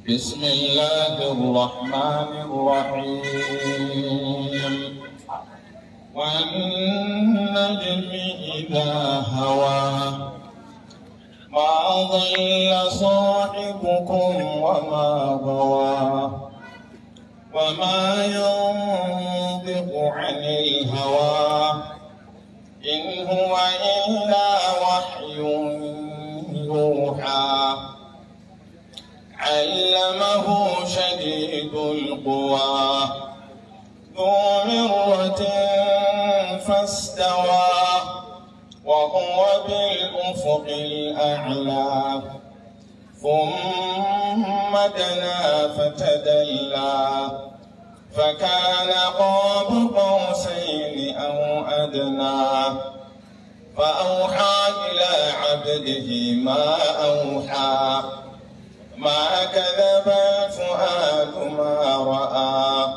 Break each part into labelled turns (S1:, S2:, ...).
S1: بسم الله الرحمن الرحيم والنجم إذا هوى ما ضل صاحبكم وما غوى وما ينطق عن الهوى إن هو إلا وحي يوحى علمه شديد القوى ذو مرة فاستوى وهو بالأفق الأعلى ثم دنا فتدلى فكان قاب قوسين أو أدنى فأوحى إلى عبده ما أوحى ما كذب الفؤاد ما رأى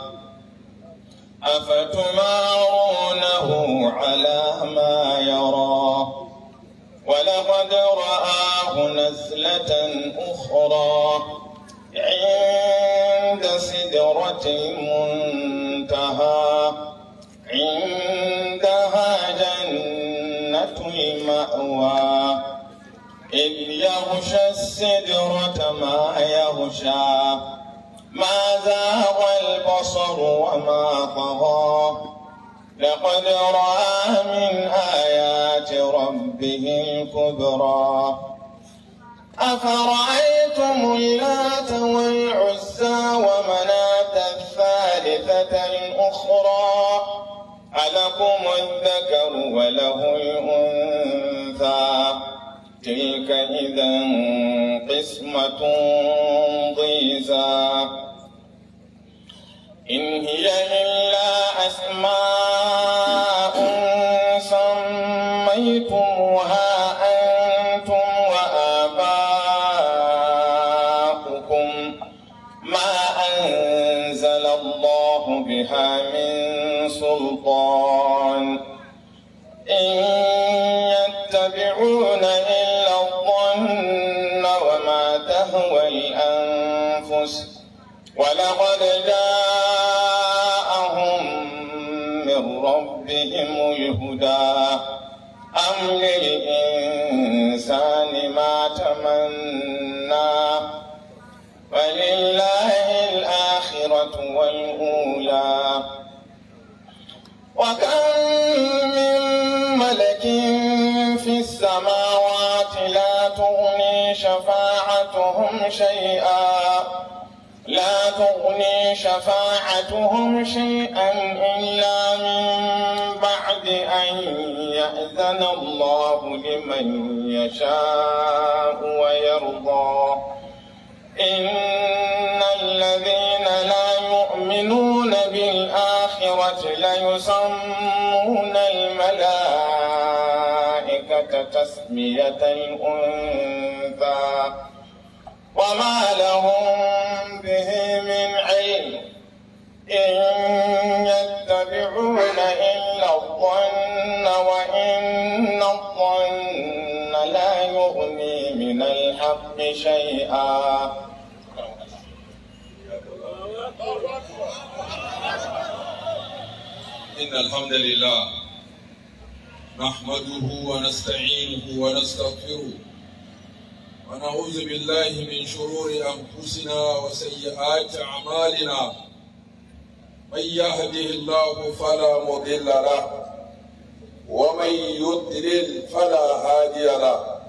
S1: أفتمارونه على ما يرى ولقد رآه نزلة أخرى عند سدرة المنتهى عندها جنة المأوى إذ يغشى السدرة ما يغشى ما زاغ البصر وما طغى لقد رأى من آيات ربه الكبرى أفرأيتم اللات والعزى ومناة الثالثة الأخرى ألكم الذكر وله الأنثى تلك إذا قسمة ضيزى إن هي إلا أسماء سميتموها أنتم وآباؤكم ما أنزل الله بها من سلطان إن يتبعون إلا الظن وما تهوى الأنفس ولقد جاءهم من ربهم الهدى أم للإنسان ما تمنى ولله الآخرة والأولى وكم من ملك في السماوات لا تغني شفاعتهم شيئا إلا من بعد أن يأذن الله لمن يشاء ويرضى إن الذين لا يؤمنون بالآخرة ليسمون الملائكة تسمية الأنثى وما لهم به من علم إن يتبعون إلا الظن وإن الظن لا يغني من الحق شيئا.
S2: إن الحمد لله نحمده ونستعينه ونستغفره ونعوذ بالله من شرور أنفسنا وسيئات أعمالنا من يهده الله فلا مضل له ومن يضلل فلا هادي له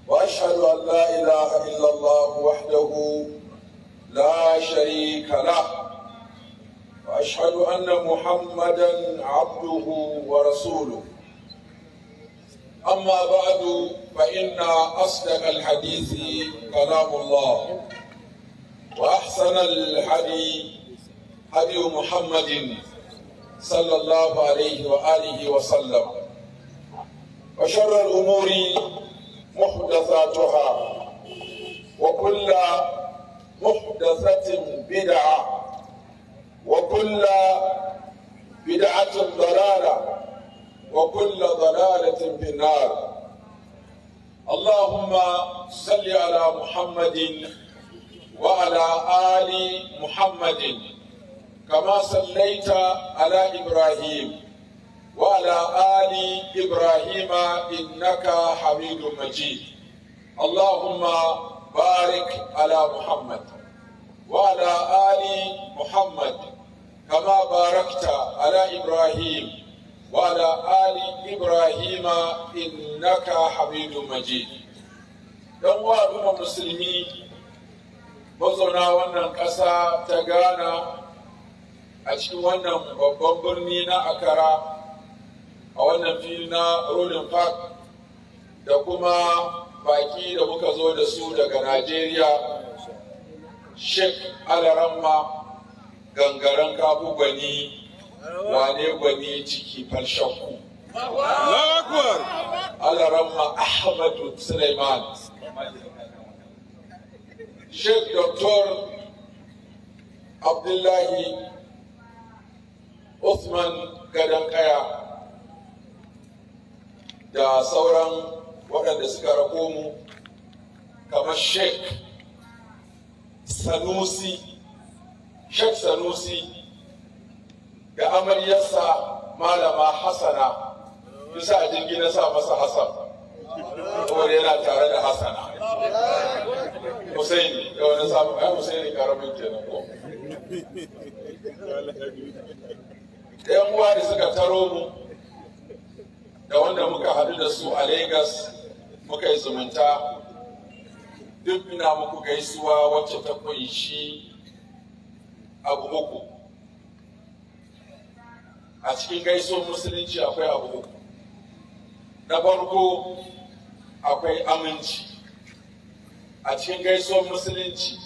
S2: وأشهد أن لا إله إلا الله وحده لا شريك له وأشهد أن محمدا عبده ورسوله أما بعد فإن أصدق الحديث كلام الله وأحسن الحديث هدي محمد صلى الله عليه وآله وسلم وشر الأمور محدثاتها وكل محدثة بدعة وكل بدعة ضلالة وكل ضلالة في النار. اللهم صل على محمد وعلى آل محمد كما صليت على إبراهيم وعلى آل إبراهيم إنك حميد مجيد. اللهم بارك على محمد وعلى آل محمد كما باركت على إبراهيم وعلى آل إبراهيم إنك حميد مجيد. ‘Yan uwa musulmi mazauna wannan ƙasa ta Ghana a cikin wannan babban birni na Accra a wannan fili na Rollin Park da kuma baki da muka zo da su daga Najeriya, Sheikh Alaramma gangaren kafu gwani wane gwani ciki falshakku. Alaramma Ahmadu Suleiman, Sheikh Dr. Abdullahi Uthman Gadankaya da sauran waɗanda suka rako mu kamar Sheikh Sanusi da amaryarsa Malama Hassana, bisa a jirgi na sa masa Hassan saboda yana tare da Hassana. Husaini da wani samu ai Husaini karamin kenan ko. Yan uwa da suka taro mu da wanda muka haɗu da su a Lagos muka yi zumunta, duk ina muku gaisuwa wacce ta kunshi abu uku. A cikin gaisuwar musulunci akwai abu uku. Na farko akwai aminci. A cikin gaisuwar musulunci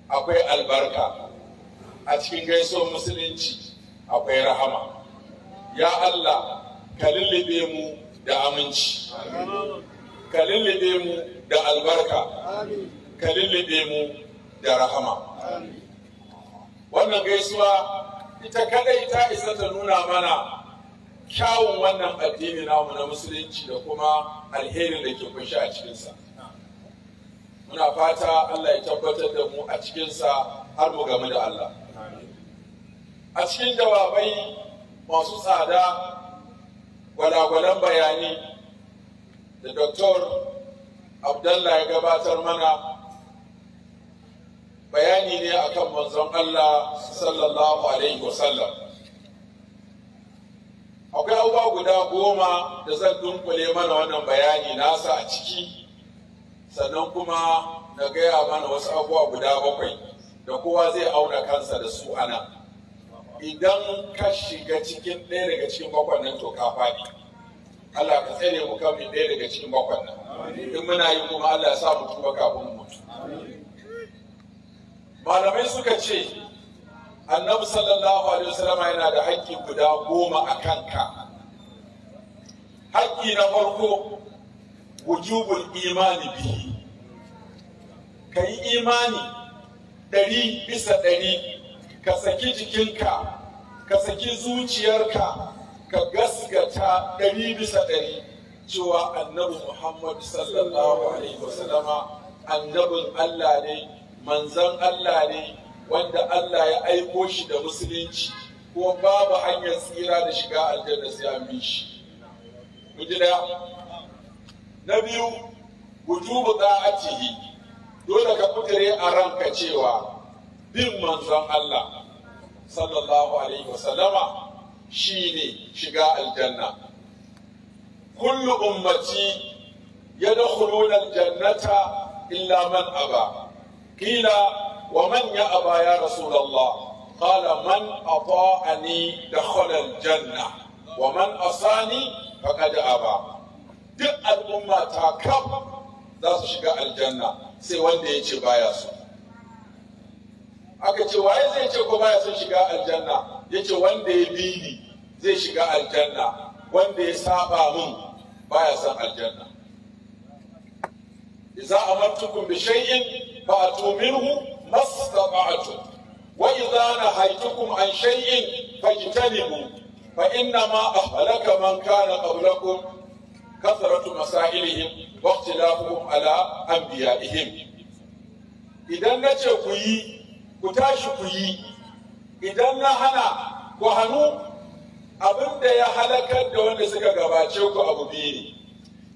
S2: akwai albarka. A cikin gaisuwar musulunci akwai rahama. Ya Allah, ka lullube mu da aminci, ka lullube mu da albarka, ka lullube mu da rahama. Wannan gaisuwa ita kadai ta isa ta nuna mana kyawun wannan addini namu na musulunci da kuma alherin da ke kunshi a cikinsa. Muna fata Allah ya tabbatar da mu a cikinsa har mu game da Allah. A cikin jawabai masu tsada, gwalagwalan bayani da Dr. Abdullah ya gabatar mana, bayani ne akan manzon Allah sallallahu alaihi wasallam. Akwai abubuwa guda 10 da zan dunkule mana wannan bayani nasa a ciki, sannan kuma na gaya mana wasu abubuwa guda 7 da kowa zai auna kansa da su ana. Idan ka shiga cikin ɗaya daga cikin 7 nan to ka faɗi. Allah ka tsere mu kan ɗaya daga cikin 7 nan. In muna yi kuma Allah ya sa mu tuba kafin mu mutu. Malamai suka ce Annabi sallallahu alaihi wasallam yana da haƙƙi guda 10 a kanka. Haƙƙi na farko wujubul imani bihi. Ka yi imani 100 bisa 100, ka saki jikinka, ka saki zuciyarka, ka gasgata 100 bisa 100 cewa Annabi Muhammad sallallahu alaihi wasallama annabin Allah ne, manzon Allah ne, wanda Allah ya aiko shi da musulunci, ko babu hanyar tsira da shiga aljanna sai an bi shi. Na biyu, wujubu da'atihi, dole ka kudure a ranka cewa bin manzon Allah sallallahu alaihi wasallama shine shiga aljanna. Kullu ummati yadkhuluna aljannata illa man aba. Qila ومن يأبى يا رسول الله؟ قال من أطاعني دخل الجنة ومن أصاني فقد أبى. duk al'umma ta kaf za su shiga aljanna sai wanda ya ce baya so. Aka ce waye zai ce ko baya son shiga aljanna? Ya ce wanda ya bi ni zai shiga aljanna, wanda ya saba min baya son aljanna. Idza amartukum bi shay'in fa'tu minhu mastata'tum wa idza nahaytukum an shay'in fajtanibu fa inna ma ahlaka man kana qablakum kathratu masailihim wa ikhtilafuhum ala anbiya'ihim. idan na ce ku yi ku tashi ku yi, idan na hana ku hannu. Abin da ya halakar da wanda suka gabace ku abu biyu ne,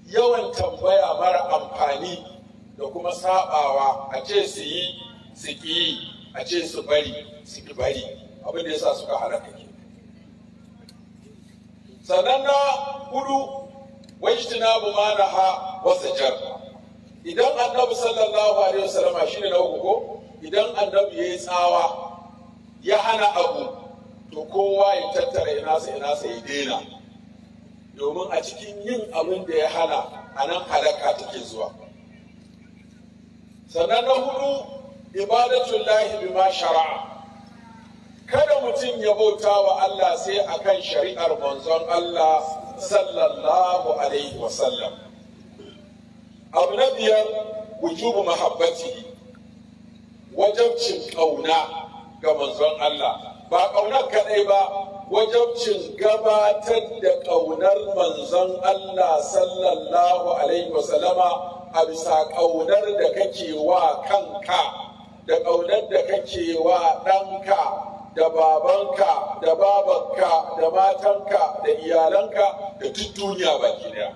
S2: yawan tambaya mara amfani da kuma sabawa, a ce su yi su ki, a ce su bari su ki bari, abin da yasa suka halaka ke. Sannan na hudu, wajtinabu ma naha wa zajar. Idan annabi sallallahu alaihi wasallam shine na uku ko, idan annabi yayi tsawa ya hana abu, to kowa ya tattara ina sa ya daina, domin a cikin yin abin da ya hana a nan halaka take zuwa. Sannan na hudu, ibadatullahi bima shara'a. Kada mutum ya bauta wa Allah sai akan shari'ar manzon Allah sallallahu alaihi wasallam. Abu na biyar, wujubu mahabbati, wajabcin ƙauna ga manzon Allah. Ba ƙaunar kaɗai ba, wajabcin gabatar da ƙaunar manzon Allah sallallahu alaihi wasallama a bisa ƙaunar da kake wa kanka, da ƙaunar da kake wa ɗanka, da babanka, da babanka, da matanka, da iyalanka, da duk duniya baki daya.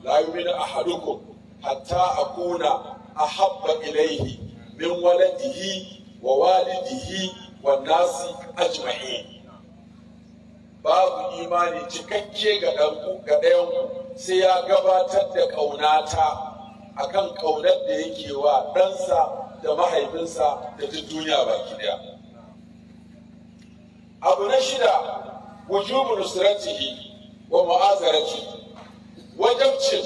S2: La yu'minu ahadukum hatta akuna ahabba ilayhi min waladihi wa walidihi wan nasi ajma'in. Babu imani cikakke ga ɗayanku sai ya gabatar da ƙaunata akan ƙaunar da yake wa ɗansa da mahaifinsa da duk duniya baki daya. Abu na shida, wujubu nusratihi wa mu'azaratihi, wajabcin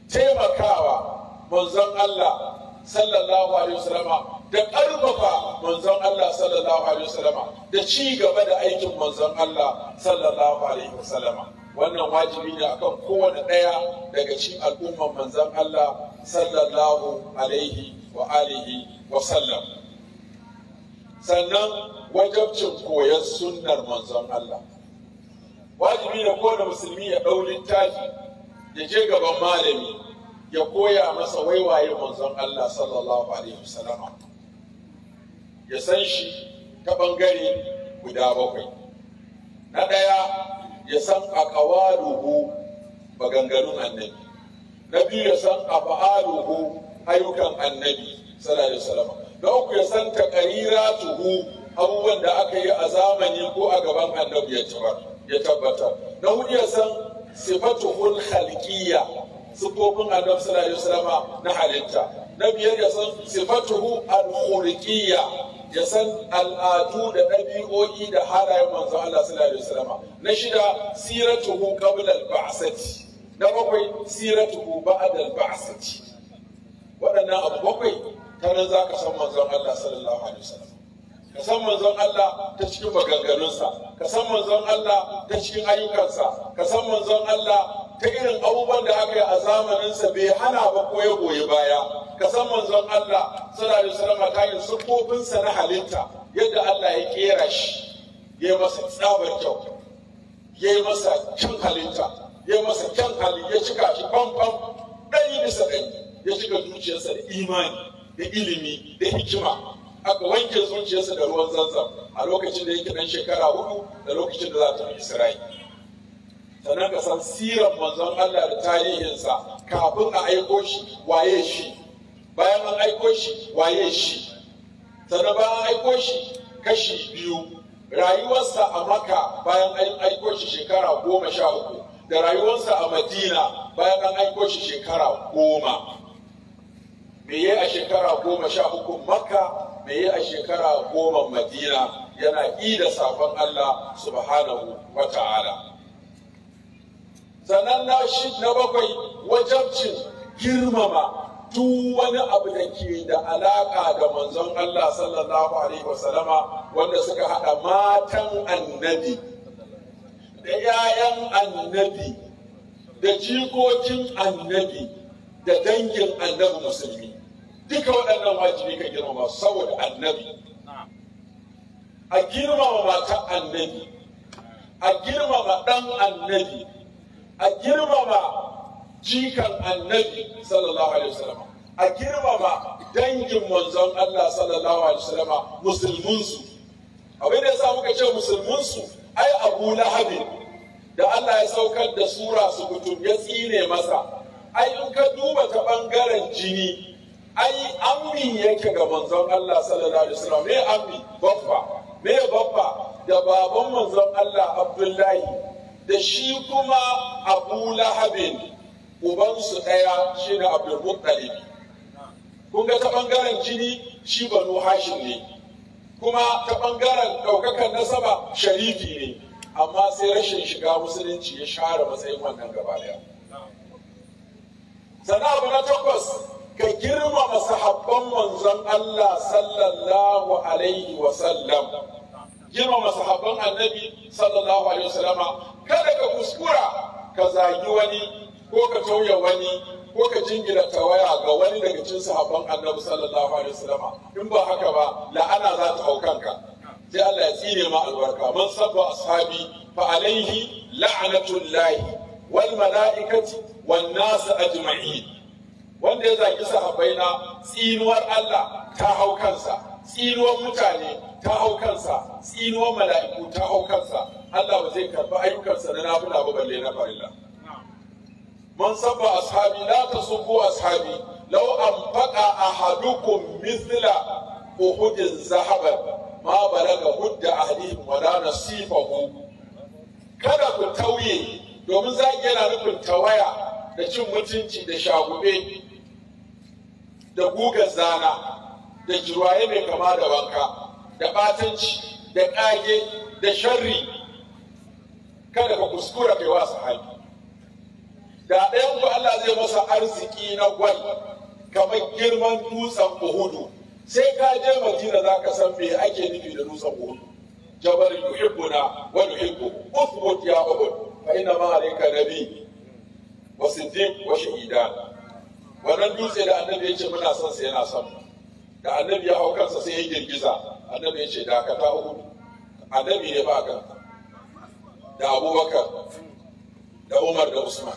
S2: taimakawa manzon Allah sallallahu alaihi wasallama da ƙarfafa manzon Allah sallallahu alaihi wasallama da ci gaba da aikin manzon Allah sallallahu alaihi wasallama. Wannan wajibi ne akan kowane ɗaya daga cikin al'umman manzon Allah sallallahu alaihi wa alihi wa sallam. Sannan wajabcin koyon sunnar manzon Allah, wajibi ne kowane musulmi ya ɗau littafi ya je gaban malami ya koya masa waiwaye manzon Allah sallallahu alaihi wasallama, ya san shi ta ɓangare guda bakwai. Na ɗaya, ya san aqwaluhu maganganun annabi. Na biyu, ya san af'aluhu ayyukan annabi sallallahu alaihi wasallama. Na uku, ya san taqriratuhu abubuwan da aka yi a zamani ko a gaban annabi ya tabbatar. Na hudu, ya san sifatuhul khalqiyya, sifofin annabi sallallahu alaihi wasallama na halitta. Na biyar, ya san sifatuhu al-khuluqiyya, ya san al'adu da ɗabi'o'i da halayen manzo Allah sallallahu alaihi wasallama. Na shida, siratuhu qabla al-ba'sati. Na bakwai, siratuhu ba'da al-ba'sati. Waɗannan abu bakwai ta nan za ka san manzon Allah sallallahu alaihi wasallam. Ka san manzon Allah ta cikin maganganunsa, ka san manzon Allah ta cikin ayyukansa, ka san manzon Allah ta irin abubuwan da aka yi a zamaninsa bai hana ba ko ya goyi baya. Ka san manzon Allah sallallahu alaihi wasallam ta yin siffofinsa na halitta, yadda Allah ya kera shi, ya yi masa tsabar kyau, ya yi masa kyan halitta, ya yi masa kyan hali, ya cika shi famfam ɗari bisa ɗari, ya cika zuciyarsa da imani da ilimi da hikima. Aka wanke zuciyarsa da ruwan zanzam a lokacin da yake ɗan shekara 4 da lokacin da za ta yi Isra'i. Sannan ka san siran manzon Allah da tarihinsa kafin a aiko shi waye shi, bayan an aiko shi waye shi. Sannan bayan an aiko shi kashi biyu, rayuwarsa a Makka bayan an aiko shi shekara 13 da rayuwarsa a Madina bayan an aiko shi shekara 10. Me yi a shekara 13 Makka, me yi a shekara 10 Madina, yana ida safon Allah subhanahu wa ta'ala. Sannan na bakwai, wajabcin girmama duk wani abu da ke da alaƙa da manzon Allah sallallahu alaihi wasallama, wanda suka haɗa matan annabi da 'ya'yan annabi da jikokin annabi da dangin annabi musulmi. Duka waɗannan wajibi ka girmama saboda annabi. A girmama matan annabi, a girmama ɗan annabi, a girmama jikan annabi sallallahu alaihi wasallam. a girmama dangin manzon Allah sallallahu alaihi wasallama musulminsu. Abin da ya sa muka ce musulminsu ai Abu Lahab da Allah ya saukar da sura su kutum ya tsine masa, ai in ka duba ta bangaren jini ai ammi yake ga manzon Allah sallallahu alaihi wasallam. Me ammi? Baffa. Me baffa? Da baban manzon Allah Abdullahi da shi kuma Abu Lahabin ubansu ɗaya shine Abdul Muttalib. Kun ga ta ɓangaren jini shi Banu Hashim ne, kuma ta ɓangaren ɗaukakan nasaba sharifi ne, amma sai rashin shiga musulunci ya share matsayin wannan gaba ɗaya. Sana abu na takwas, ka girmama sahabban manzon Allah sallallahu alaihi wa sallam. Girmama sahabban annabi sallallahu alaihi wa sallama, kada ka kuskura ka zagi wani ko ka tauye wani ko ka jingina tawaya ga wani daga cikin sahabban annabi sallallahu alaihi wasallama. In ba haka ba la'ana za ta hau kanka, sai Allah ya tsire ma albarka. Man sabba ashabi fa alaihi la'natullahi wal mala'ikati wan nas ajma'in. Wanda ya zagi sahabbaina tsinuwar Allah ta hau kansa, tsinuwar mutane ta hau kansa, tsinuwar mala'iku ta hau kansa. Allah ba zai karɓi ayyukansa na nafila ba balle na farilla. من سب أصحابي لا تسبوا أصحابي لو أنفق أحدكم مثل أحد ذهبا ما بلغ مد أحدهم ولا نصيفه. kada ku tauye, domin za yana nufin tawaya da cin mutunci da shagube da gugar zana da jirwaye mai kama da wanka da batanci da ƙage da sharri. Kada ka kuskura kai wa sahabi. Da ɗayan ku Allah zai masa arziki na gwal kamar girman dutsen Uhudu, sai ka je Madina za ka san me ake nufi da dutsen Uhudu. Jabal yuhibbuna wa nuhibbu uthbut ya Uhud fa inna ma alayka nabi wa siddiq wa shahidan. Wannan dutse da annabi ya ce muna son sa yana son, da annabi ya hau kansa sai ya girgiza. Annabi ya ce dakata Uhud, annabi ne ba ka da Abubakar da Umar da Usman.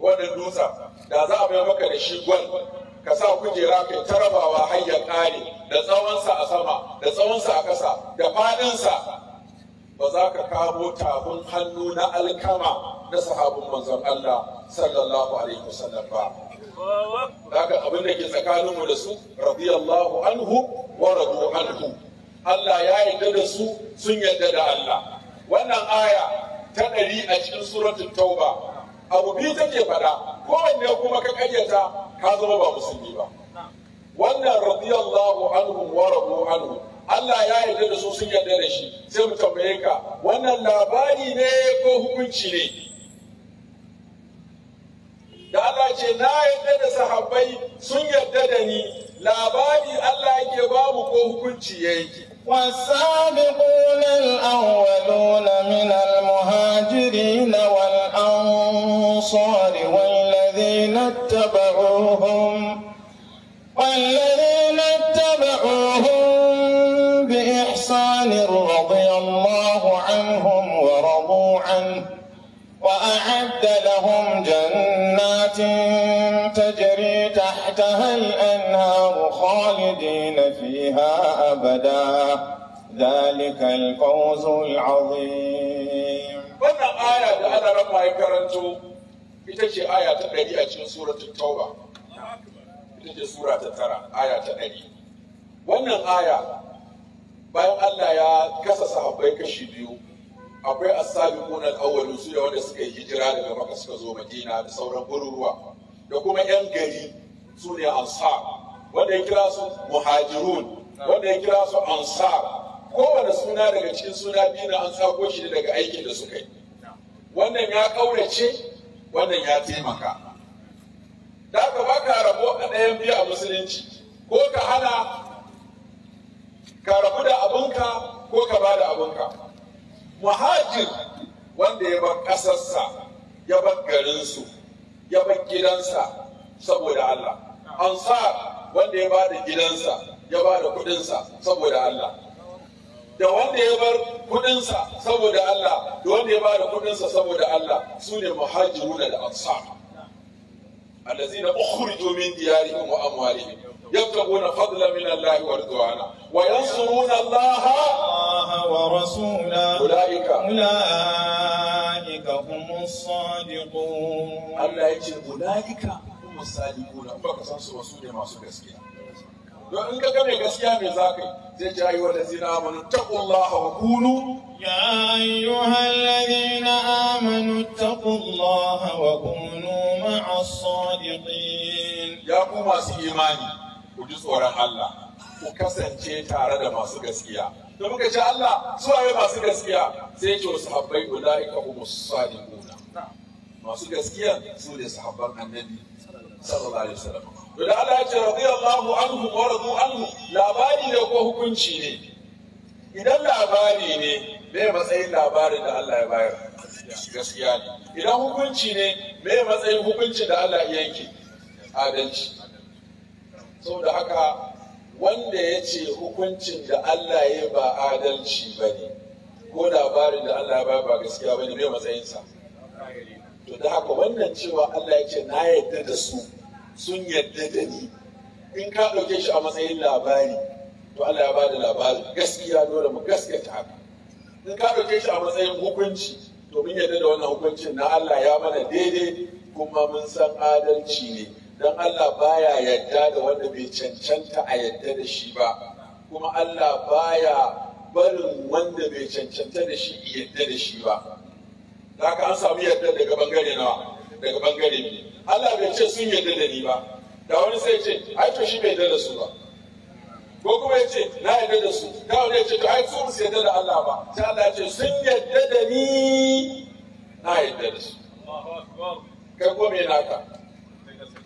S2: Wannan dutsa da za a bai maka da shi gwal ka sa kujera kai tarabawa har ya kare, da tsawonsa a sama da tsawonsa a ƙasa da faɗinsa, ba za ka kamo tafin hannu na alkama na sahabin manzon Allah sallallahu alaihi wasallam ba. Daga abin da ke tsakaninmu da su radiyallahu anhu wa radu anhu. Allah ya yarda da su, sun yarda da Allah. Wannan aya ta 100 a cikin suratul Tauba abu biyu take faɗa, kowanne kuma ka ƙaryata ka zama ba musulmi ba. Wannan radiyallahu anhu wa radu anhu, Allah ya yarda da su, sun yarda da shi. Sai mu tambaye ka, wannan labari ne ko hukunci ne? Da Allah ce na yarda da sahabbai sun yarda da ni, labari Allah yake babu ko hukunci yake?
S1: والسابقون الأولون من المهاجرين والأنصار والذين اتبعوهم بإحسان رضي الله عنهم ورضوا عنه وأعد لهم جنات تجري تحتها الأنهار خالدين فيها أبدا ذلك الفوز العظيم.
S2: wannan aya da Allah rabba ya karanto ita ce aya ta 100 a cikin suratul Tauba. Ita ce sura ta 9 aya ta 100. Wannan aya bayan Allah ya kasa sahabbai kashi biyu, akwai as-sabiquna al-awwalun, su da wanda suka yi hijira daga Makka suka zo Madina da sauran garuruwa, da kuma yan gari su ne ansar, wanda ya kira su muhajirun, wanda ya kira su ansar. Kowane suna daga cikin suna biyu na an sako shi daga aikin da suka yi. Wannan ya kaurace, wannan ya taimaka. Da ka baka rabo a ɗayan biyu a musulunci, ko ka hana ka rabu da abinka ko ka ba da abinka. Muhajir wanda ya bar ƙasarsa, ya bar garinsu, ya bar gidansa saboda Allah. Ansar wanda ya ba da gidansa, ya ba da kuɗinsa saboda Allah. Da wanda ya bar kuɗinsa saboda Allah, da wanda ya ba da kuɗinsa saboda Allah, su ne muhajiruna da ansar. allazina ukhriju min diyarihim wa amwalihim yabtaguna fadlan min Allah wa ridwana wa yansuruna Allah
S1: wa rasulahu
S2: ulaika
S1: humus sadiqun.
S2: Allah ya ce ulaika humus sadiqun, ba ka san su wasu ne masu gaskiya. don in ka ga mai gaskiya me za ka yi zai ce ayyuhal ladzina amanu taqullaha wa kunu
S1: يا أيها الذين آمنوا اتقوا الله وكونوا مع الصادقين.
S2: ya ku masu imani ku ji tsoron Allah ku kasance tare da masu gaskiya. da muka ce Allah su waye masu gaskiya sai ce wasu habbai ulaika humus sadiquna, masu gaskiya su ne sahabban annabi sallallahu alaihi wasallam. to da Allah ya ce radiyallahu anhu wa radu anhu, labari ne ko hukunci ne? idan labari ne me matsayin labarin da Allah ya bayar? gaskiya ne. idan hukunci ne me matsayin hukuncin da Allah ya yanke? adalci. saboda haka wanda ya ce hukuncin da Allah ya ba adalci ba ne, ko labarin da Allah ya bayar ba gaskiya ba ne, me matsayinsa? to da haka wannan cewa Allah ya ce na yadda da su sun yadda da ni, in ka ɗauke shi a matsayin labari to Allah ya bada labarin gaskiya, dole mu gaskata haka. in ka ɗauke shi a matsayin hukunci to mun yadda da wannan hukuncin na Allah ya mana daidai, kuma mun san adalci ne, don Allah baya yadda da wanda bai cancanta a yadda da shi ba, kuma Allah baya barin wanda bai cancanta da shi yadda da shi ba. da haka an samu yadda daga bangare nawa? daga bangare biyu. Allah bai ce sun yadda da ni ba, da wani sai ce ai to shi bai yadda da su ba, ko kuma ya ce na yadda da su, da wani ya ce to ai su su yadda da Allah ba, sai Allah ya ce sun yadda da ni, na yadda da su. kai ko me naka?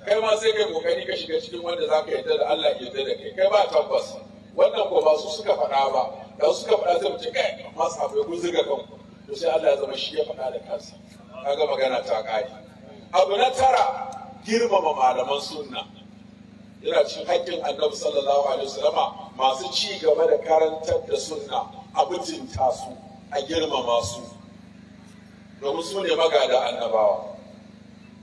S2: kai ma sai kai kokari ka shiga cikin wanda zaka yadda da Allah ya yadda da kai. kai ba tabbas wannan ko ba su suka faɗa ba, da su suka faɗa sai mu ce kai amma sahabbai kun zuga kanku, to sai Allah ya zama shi ya faɗa da kansa, kaga magana ta ƙare. abu na tara, girmama malaman sunna. yana cikin haƙƙin annabi sallallahu alaihi wasallama masu ci gaba da karantar da sunna a mutunta su, a girmama su, domin su ne magada annabawa.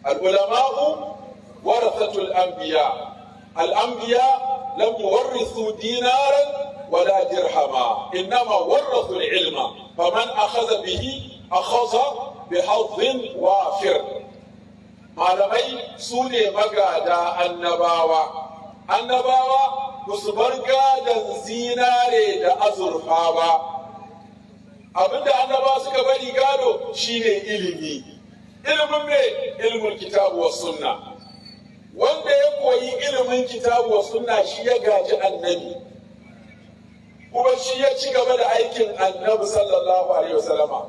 S2: al-ulama'u warathatul anbiya. al-anbiya lam yuwarrithu dinaran wala dirhama, innama warathu al-ilma, faman akhadha bihi akhadha bihadhin wafir. malamai su ne magada annabawa. annabawa ba su bar gadon zinare da azurfa ba, abinda annabawa suka bari gado shine ilimi. ilimin me? ilimin kitabu wa sunna. wanda ya koyi ilimin kitabu wa sunna shi ya gaji annabi, kuma shi ya ci gaba da aikin annabi sallallahu alaihi wasallama.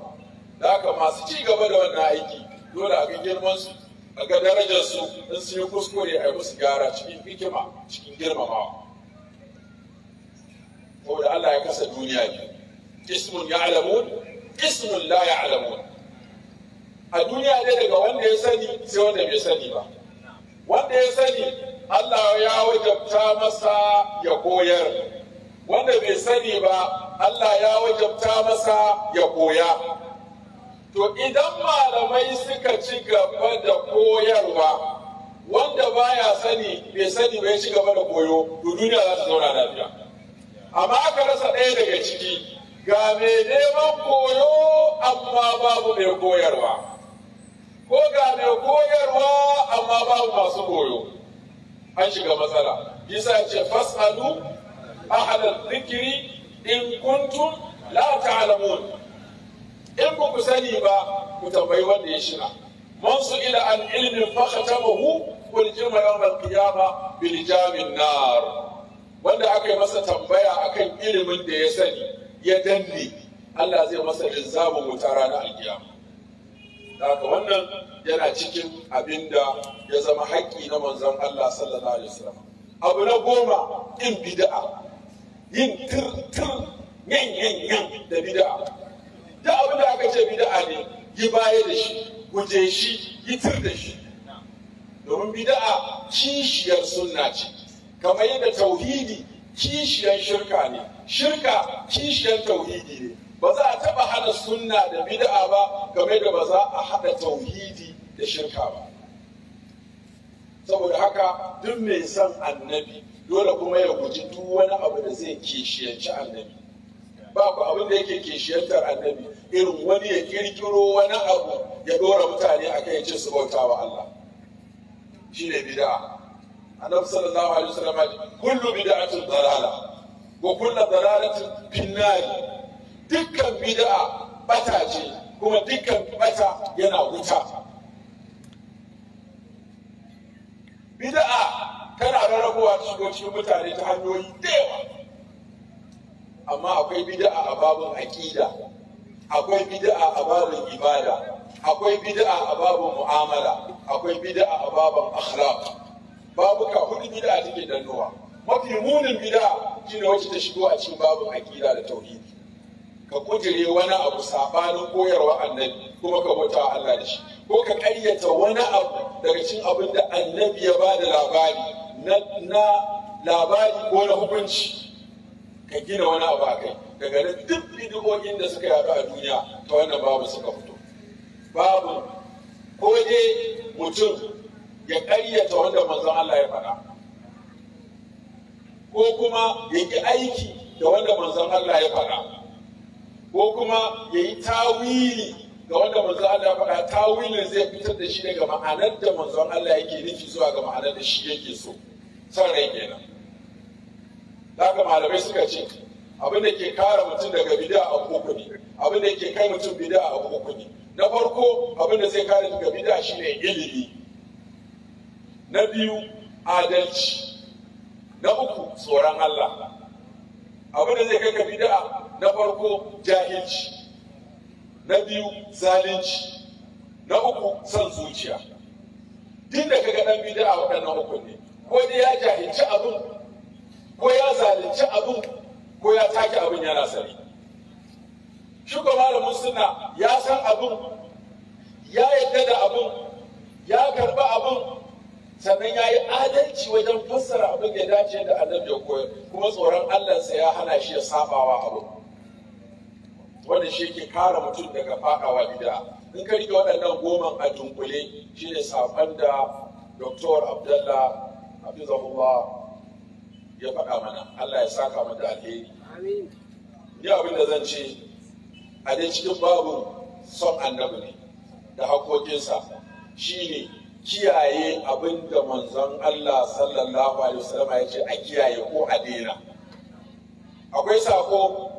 S2: da haka masu ci gaba da wannan aiki dole a ga girman su, a ga darajar su, in sun yi kuskure a yi musu gyara cikin hikima, cikin girmamawa. saboda Allah ya kasa duniya biyu, ismun ya'lamun, ismun la ya'lamun. a duniya ne daga wanda ya sani sai wanda bai sani ba. wanda ya sani Allah ya wajabta masa ya koyar, wanda bai sani ba Allah ya wajabta masa ya koya. to idan malamai suka ci gaba da koyarwa, wanda baya sani bai sani bai ci gaba da koyo, to duniya za ta zauna lafiya. amma aka rasa ɗaya daga ciki, ga mai neman koyo amma babu mai koyarwa, ko ga mai koyarwa amma babu masu koyo, an shiga matsala. Isa ce fas'alu ahla dhikri in kuntum la ta'lamun. in ba ku sani ba ku tambayi wanda ya shina. man su ila an ilmin fakhatamahu uljima yawm al-qiyama bil jamin nar. wanda aka yi masa tambaya akan ilimin da ya sani ya danne, Allah zai masa linzamin wuta ranar alkiyama. haka wannan yana cikin abinda ya zama haƙƙi na manzon Allah sallallahu alaihi wasallam. abu na 10, in bid'a, yin tir yan da bid'a. duk abin da aka ce bid'a ne, yi baya da shi, guje shi, yi tir da shi. domin bid'a kishiyar sunna ce, kamar yadda tauhidi kishiyar shirka ne, shirka kishiyar tauhidi ne. ba za a taɓa hana sunna da bid'a ba, kamar yadda ba za a haɗa tauhidi da shirka ba. saboda haka duk mai son annabi dole kuma ya guji duk wani abu da zai kishiyanci annabi. Ba ku abin da yake kishiyantar annabi irin wani ya kirkiro wani abu ya dora mutane a kai ce su bauta wa Allah, shi ne bid'a. Annabi sallallahu alaihi wasallam ya ce kullu bid'atin dalala wa kullu dalalatin finnar. Dukkan bid'a bata ce kuma dukkan bata yana wuta. Bid'a tana rarrabuwa ta shigo cikin mutane ta hanyoyi da yawa, amma akwai bid'a a babin aqida, akwai bid'a a babin ibada, akwai bid'a a babin mu'amala, akwai bid'a a babin akhlaq. Babuka hudu bid'a take dannowa. Mafi munin bid'a shine wacce ta shigo a cikin babin aqida da tauhidi. Ka kujire wani abu sabanin koyarwa annabi kuma ka bauta wa Allah da shi, ko ka ƙaryata wani abu daga cikin abin da annabi ya ba da labari na labari ko na hukunci, ka gina wani abu a kai. Daga nan duk bid'o'in da suka yaɗu a duniya ta wannan babu suka fito. Babu ko dai mutum ya ƙaryata wanda manzon Allah ya faɗa, ko kuma ya ƙi aiki da wanda manzon Allah ya faɗa, ko kuma ya yi tawili ga wanda manzon Allah ya faɗa. Tawilin zai fitar da shi daga ma'anar da manzon Allah yake nufi zuwa ga ma'anar da shi yake so. Son rai kenan. Haka malamai suka ce abin da ke kare mutum daga bid'a abu uku ne, abin da ke kai mutum bid'a abu uku ne. Na farko abin da zai kare daga bid'a shine ilimi. Na biyu adalci. Na uku tsoron Allah. Abin da zai kai ka bid'a na farko jahilci, na biyu zalunci, na uku son zuciya. Duk da kaga dan bid'a waɗannan uku ne, ko dai ya jahilci abin, ko ya zalunci abin, ko ya take abin yana sani. Shi ko malamin sunna ya san abin, ya yarda da abin, ya karba abin, sannan ya yi adalci wajen fassara abin da ya dace da annabi ya koyar, kuma tsoron Allahnsa ya hana shi ya sabawa abin. Wanda shi ke kare mutum daga faɗawa bid'a. In ka rike waɗannan goman a dunkule shi ne saƙon da Dr. Abdullah Hafizahullah ya faɗa mana. Allah ya saka mata alheri. Ni abin da zan ce a dai cikin babu son annabi ne da haƙoƙinsa shi ne kiyaye abin da manzon Allah sallallahu alaihi wasallam ya ce a kiyaye ko a daina. Akwai sako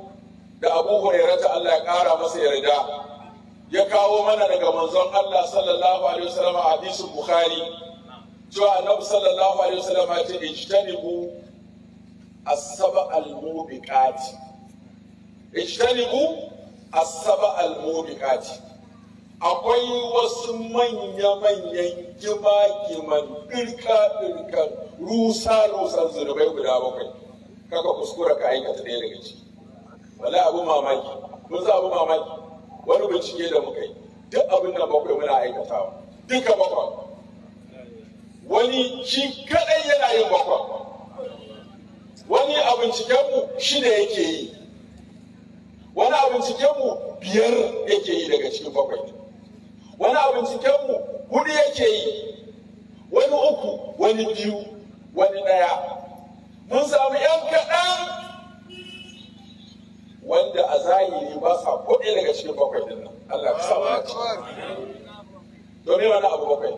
S2: da Abu Hurairah Allah ya ƙara masa yarda ya kawo mana daga manzon Allah sallallahu alaihi wasallam a hadisin Bukhari, cewa Annabi sallallahu alaihi wasallam ya ce ijtanibu as-saba' al-mubiqat. Ijtanibu as-saba' al-mubiqat. Akwai wasu manya-manyan gima-giman ɗirka-ɗirkan rusa-rusan zunubai guda bakwai. Kaka kuskura ka aikata ɗaya daga ciki. Wala abu mamaki, mun sa abu mamaki, wani bincike da muka yi, duk abin da bakwai muna aikatawa, duka bakwai. Wani shi kaɗai yana yin bakwai. Wani a bincikenmu shida yake yi. Wani a bincikenmu 5 yake yi daga cikin bakwai. Wani a bincikenmu 4 yake yi. Wani 3, wani 2, wani 1. Mun samu 'yan kaɗan wanda a zahiri ba sa kuɗi daga cikin bakwai din nan. Allah ka samu na ciki. Domin wani abu bakwai.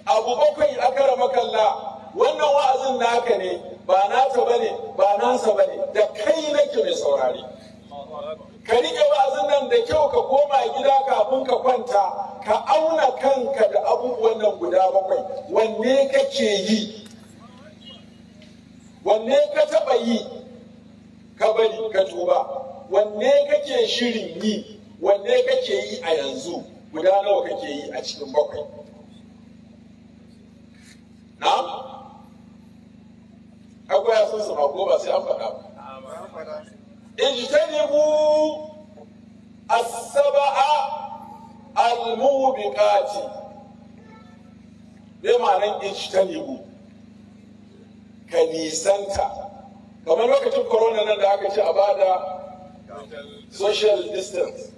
S2: Abu bakwai aka rama kalla, wannan wa'azin naka ne, ba nata bane, ba nasa bane, da kai nake mai saurari. Ka riƙe wa'azin nan da kyau, ka koma gida kafin ka kwanta, ka auna kanka da abubuwan nan guda bakwai. Wanne kake yi? Wanne ka taɓa yi ka bari ka tuba? Wanne kake shirin yi? Wanne kake yi a yanzu? Guda nawa kake yi a cikin bakwai? Na'am? Akwai yasun su ko ba sai an faɗa ba. Ijtanibu as-sab'a al-mubiqati. Me ma'anar ijtanibu? Ka nisanta, kamar lokacin corona nan da aka ce a bada social distance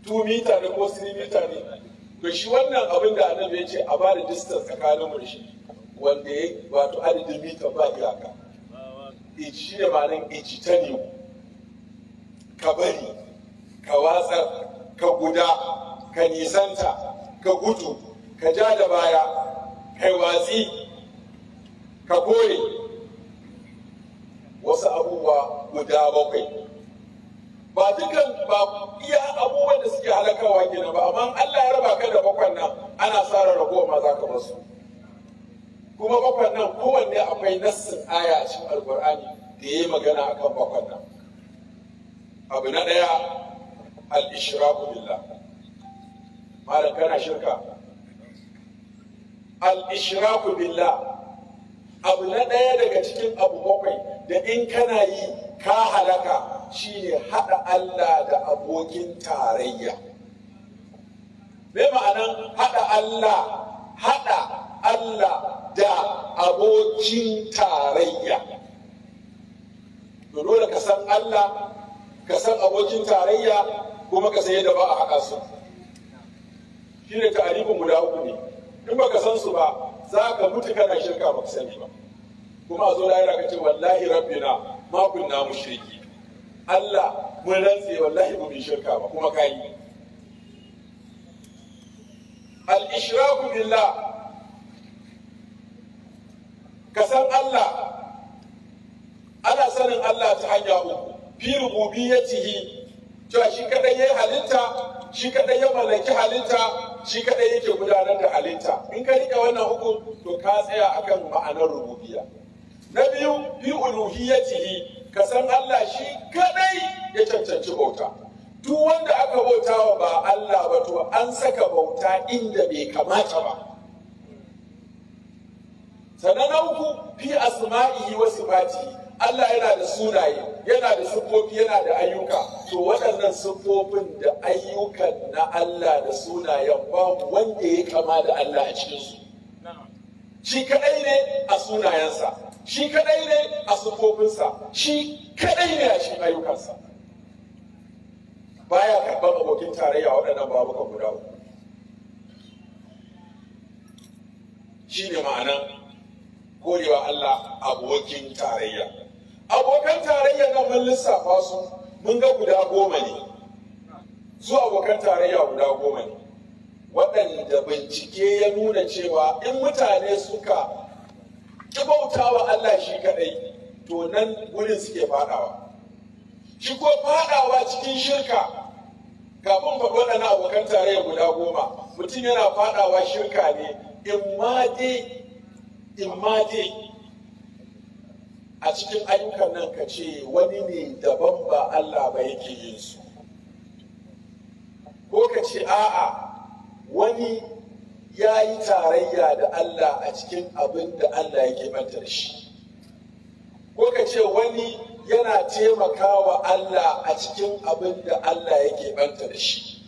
S2: 2 mita ne ko 3 mita ne, to shi wannan abin da annabi ya ce a ba da distance tsakanin mu shi wanda ya wato adadin mita ba iyaka shi ne ma'anin ijtani ka bari ka watsar ka guda ka nisanta ka gudu ka ja da baya kai watsi ka kore wasu abubuwa guda bakwai ba dukan ba iya abubuwan da suke halakawa kenan ba amma Allah ya raba ka da bakwan nan ana tsara ragowa ma za ka basu kuma bakwan nan kowanne akwai nassin aya a cikin alkur'ani da ya yi magana akan bakwan nan abu na ɗaya al-ishraku billah malam kana shirka al-ishraku billah abu na ɗaya daga cikin abu bakwai da in kana yi ka halaka shine haɗa Allah da abokin tarayya. Me ma'anan haɗa Allah da abokin tarayya. Dole ka san Allah, ka san abokin tarayya, kuma ka san yadda ba a haɗa su. Shi ne ta'arifin guda uku ne. In ba ka san su ba, za ka mutu kana shirka ba ka sani ba. Kuma a zo lahira ka ce wallahi rabbina ma kunna mushriki. Allah mun rantse wallahi ba mu shirka ba kuma kai al-ishraku billah ka san Allah ana sanin Allah ta hanya uku fi rububiyyatihi cewa shi kadai yayi halitta shi kadai ya mallaki halitta shi kadai yake gudanar da halitta in ka rike wannan uku to ka tsaya akan ma'anar rububiyya na biyu fi uluhiyyatihi ka san Allah shi kadai ya cancanci bauta duk wanda aka bauta wa ba Allah ba to an saka bauta inda bai kamata ba sannan na uku fi asma'ihi wa sifatihi Allah yana da sunaye yana da siffofi yana da ayyuka to waɗannan siffofin da ayyukan na Allah da sunayen babu wanda ya kama da Allah a cikinsu shi kadai ne a sunayensa shi kadai ne a sufofinsa shi kadai ne a cikin ayyukansa baya karɓar abokin tarayya waɗannan babuka guda uku shi ne ma'anan korewa Allah abokin tarayya abokan tarayya na mun lissafa su mun ga guda 10 ne su abokan tarayya guda 10 ne waɗanda bincike ya nuna cewa in mutane suka ki bautawa Allah shi kadai to nan wurin suke fadawa shi ko fadawa cikin shirka kafin faɗi waɗannan abokan tarayya guda 10 mutum yana fadawa shirka ne in ma dai a cikin ayyukan nan ka ce wani ne daban ba Allah ba yake yin su ko ka ce a'a wani ya yi tarayya da Allah a cikin abin da Allah yake banta da shi ko ka ce wani yana taimakawa Allah a cikin abin da Allah yake banta da shi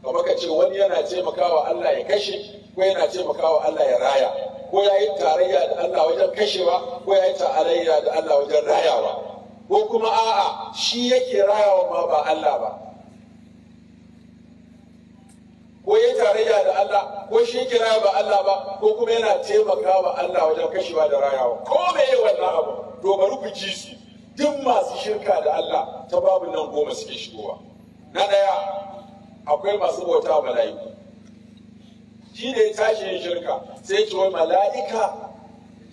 S2: kamar ka ce wani yana taimakawa Allah ya kashe ko yana taimakawa Allah ya raya ko ya yi tarayya da Allah wajen kashewa ko ya yi tarayya da Allah wajen rayawa ko kuma a'a shi yake rayawa ma ba Allah ba ko ya yi tarayya da Allah ko shi yake raya ba Allah ba ko kuma yana taimakawa Allah wajen kashewa da rayawa ko me yi wannan abu to bari ku ji su duk masu shirka da Allah ta babu nan 10 suke shigowa na ɗaya akwai masu bauta mala'iku shi da ya tashi yin shirka sai ce wai mala'ika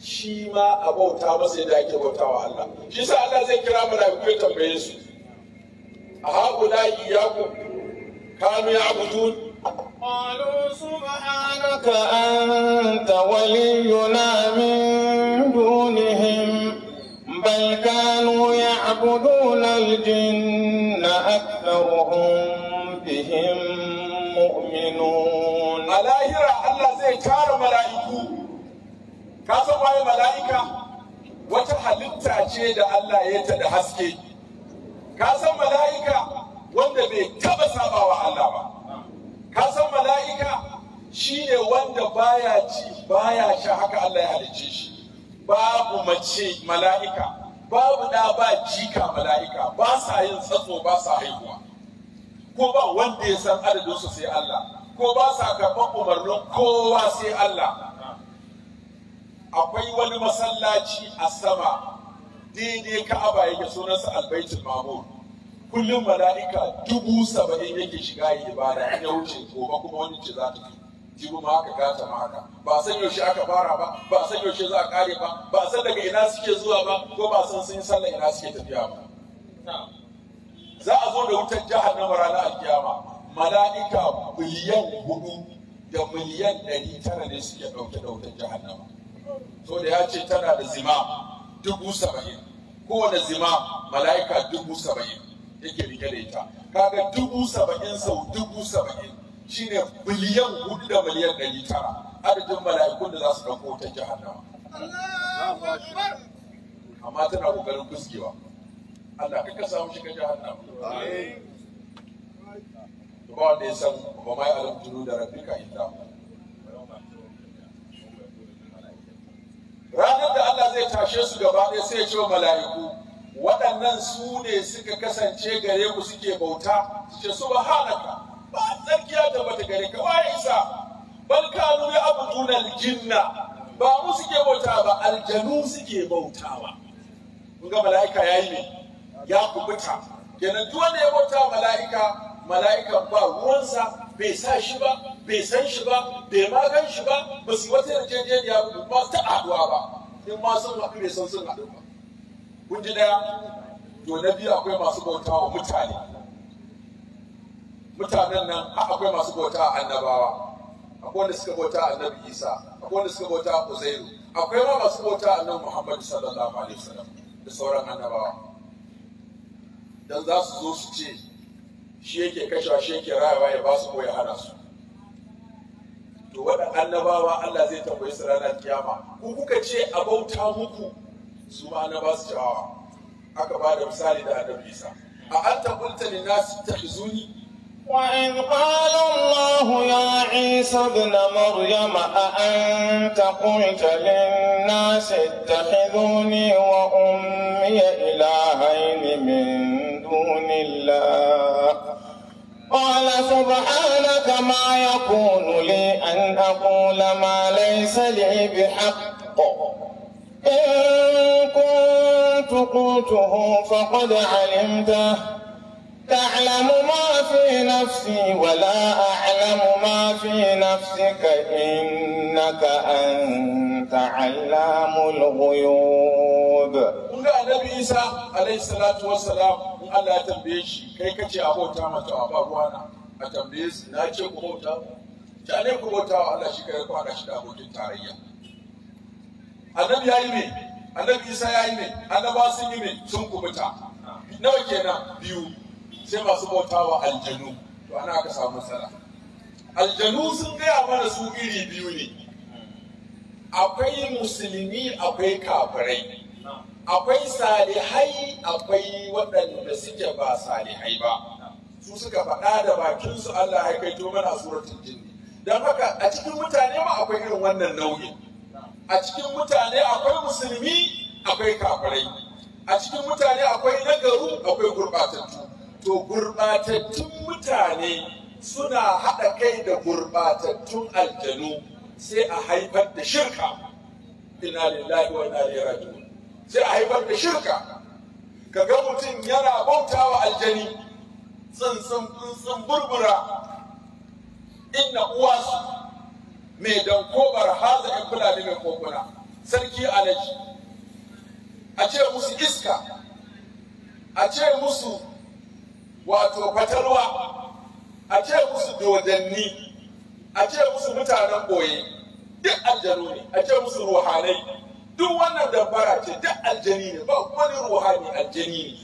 S2: shi ma a bauta masa yadda ake bauta wa Allah shi sa Allah zai kira mala'iku ya tambaye su a haƙula iyaku kanu ya abudun
S1: قالوا سبحانك أنت ولينا من دونهم بل كانوا يعبدون الجن أكثرهم بهم مؤمنون
S2: lahira Allah zai tara mala'iku ka san waye mala'ika wata halitta ce da Allah ya ta da haske ka san mala'ika wanda bai taba sabawa Allah ba ka san mala'ika shine wanda baya ci baya sha haka Allah ya halicce shi babu mace mala'ika babu da ba jika mala'ika ba sa yin tsatso ba sa haihuwa ko ba wanda ya san adadin su sai Allah ko ba sa karɓar umarnin kowa sai Allah. Akwai wani masallaci a sama daidai Ka'aba yake sunansa Albaitul Mamur. Kullum mala'ika 70,000 yake shiga yi ibada in ya wuce gobe kuma wani ce za ta fi. Jibu ma haka gata ma haka. Ba san yaushe aka fara ba, ba san yaushe za a kare ba, ba san daga ina suke zuwa ba, ko ba san sun yi sallah ina suke tafiya ba. Za a zo da wutar jahannama ranar alkiyama. Mala'ika biliyan 4 da miliyan 900 ne suke ɗauke da wutar jahannama. So da ya ce tana da zima 70,000, kowane zima mala'ika 70,000 yake rike da ita. Kaga 70,000 sau 70,000 shine biliyan 4 da miliyan 900 adadin mala'ikun da za su ɗauko wutar jahannama. Amma tana ƙoƙarin kuskewa. Allah kaka samu shiga jahannama. Ba wanda ya san ba mai alamtunu da rabbika illa. Ranar da Allah zai tashe su gaba ɗaya sai ya ce wa mala'iku, waɗannan su ne suka kasance gare ku suke bauta, su ce subhanaka, ba tsarki ya tabbata gare ka, wa isa, bal kanu ya abuduna aljinna, ba mu suke bauta ba, aljanu suke bautawa. Kun ga mala'ika yayi ne, ya kubuta. Kenan duk wanda ya bauta mala'ikan ba ruwansa, bai sa shi ba, bai san shi ba, bai ma gan shi ba, ba su wata yarjejeniya ba su ta haɗuwa ba, in ma sun haɗu bai san sun haɗu ba. Kun ji ɗaya, to na biyu akwai masu bauta wa mutane. Mutanen nan akwai masu bauta a annabawa, akwai wanda suka bauta a annabi Isa, akwai wanda suka bauta a Uzairu, akwai ma masu bauta a annabi Muhammad sallallahu alaihi wasallam da sauran annabawa. Dan za su zo su ce shi yake kashewa, shi yake rayuwa, ya ba su ko ya hana su. To waɗannan annabawa Allah zai tambayi su ranar kiyama, ku kuka ce a bauta muku, su ma annaba su jawawa. Aka ba da misali da annabi Isa, a anta qulta lin nas ittakhizuni.
S1: وإذ قال الله يا عيسى ابن مريم أأنت قلت للناس اتخذوني وأمي إلهين من دون الله قال سبحانك ما يكون لي أن أقول ما ليس لي بحق إن كنت قلته فقد علمته تعلم ما في نفسي ولا أعلم ما في نفسك إنك أنت علام الغيوب.
S2: Kun ga Annabi Isa alayhi salatu wassalam, in Allah ya tambaye shi, kai kace a bauta mata a ba ruwana, a tambaye su na ce ku bauta, ta ne ku bauta wa Allah shi kai ku hada shi da abokin tarayya. Annabi yayi me? Annabi Isa yayi me? Annaba sun yi me? Sun kubuta. Nawa kenan? Biyu. Sai masu bautawa aljanu, to ana aka samu matsala. Aljanu sun gaya mana su iri biyu ne, akwai musulmi akwai kafirai, akwai salihai akwai waɗanda suke ba salihai ba. Su suka faɗa da bakinsu, Allah ya kaito mana a suratul jinni. Don haka a cikin mutane ma akwai irin wannan nau'in. A cikin mutane akwai musulmi akwai kafirai, a cikin mutane akwai nagaru akwai gurɓatattu. To gurɓatattun mutane suna haɗa kai da gurɓatattun aljanu sai a haifar da shirka. Inna lillahi wa inna ilaihi raji'un. Sai a haifar da shirka. Kaga mutum yana bautawa aljani, tsuntsun burbura, inna uwasu mai dankobar haza in fulani mai kokuna, sarki alaji, a ce musu iska, a ce musu wato fatalwa, a ce musu dodanni, a ce musu mutanen boye, duk aljanu ne, a ce musu ruhanai, duk wannan dabbara ce, duk aljani ne, ba wani ruhani aljani ne,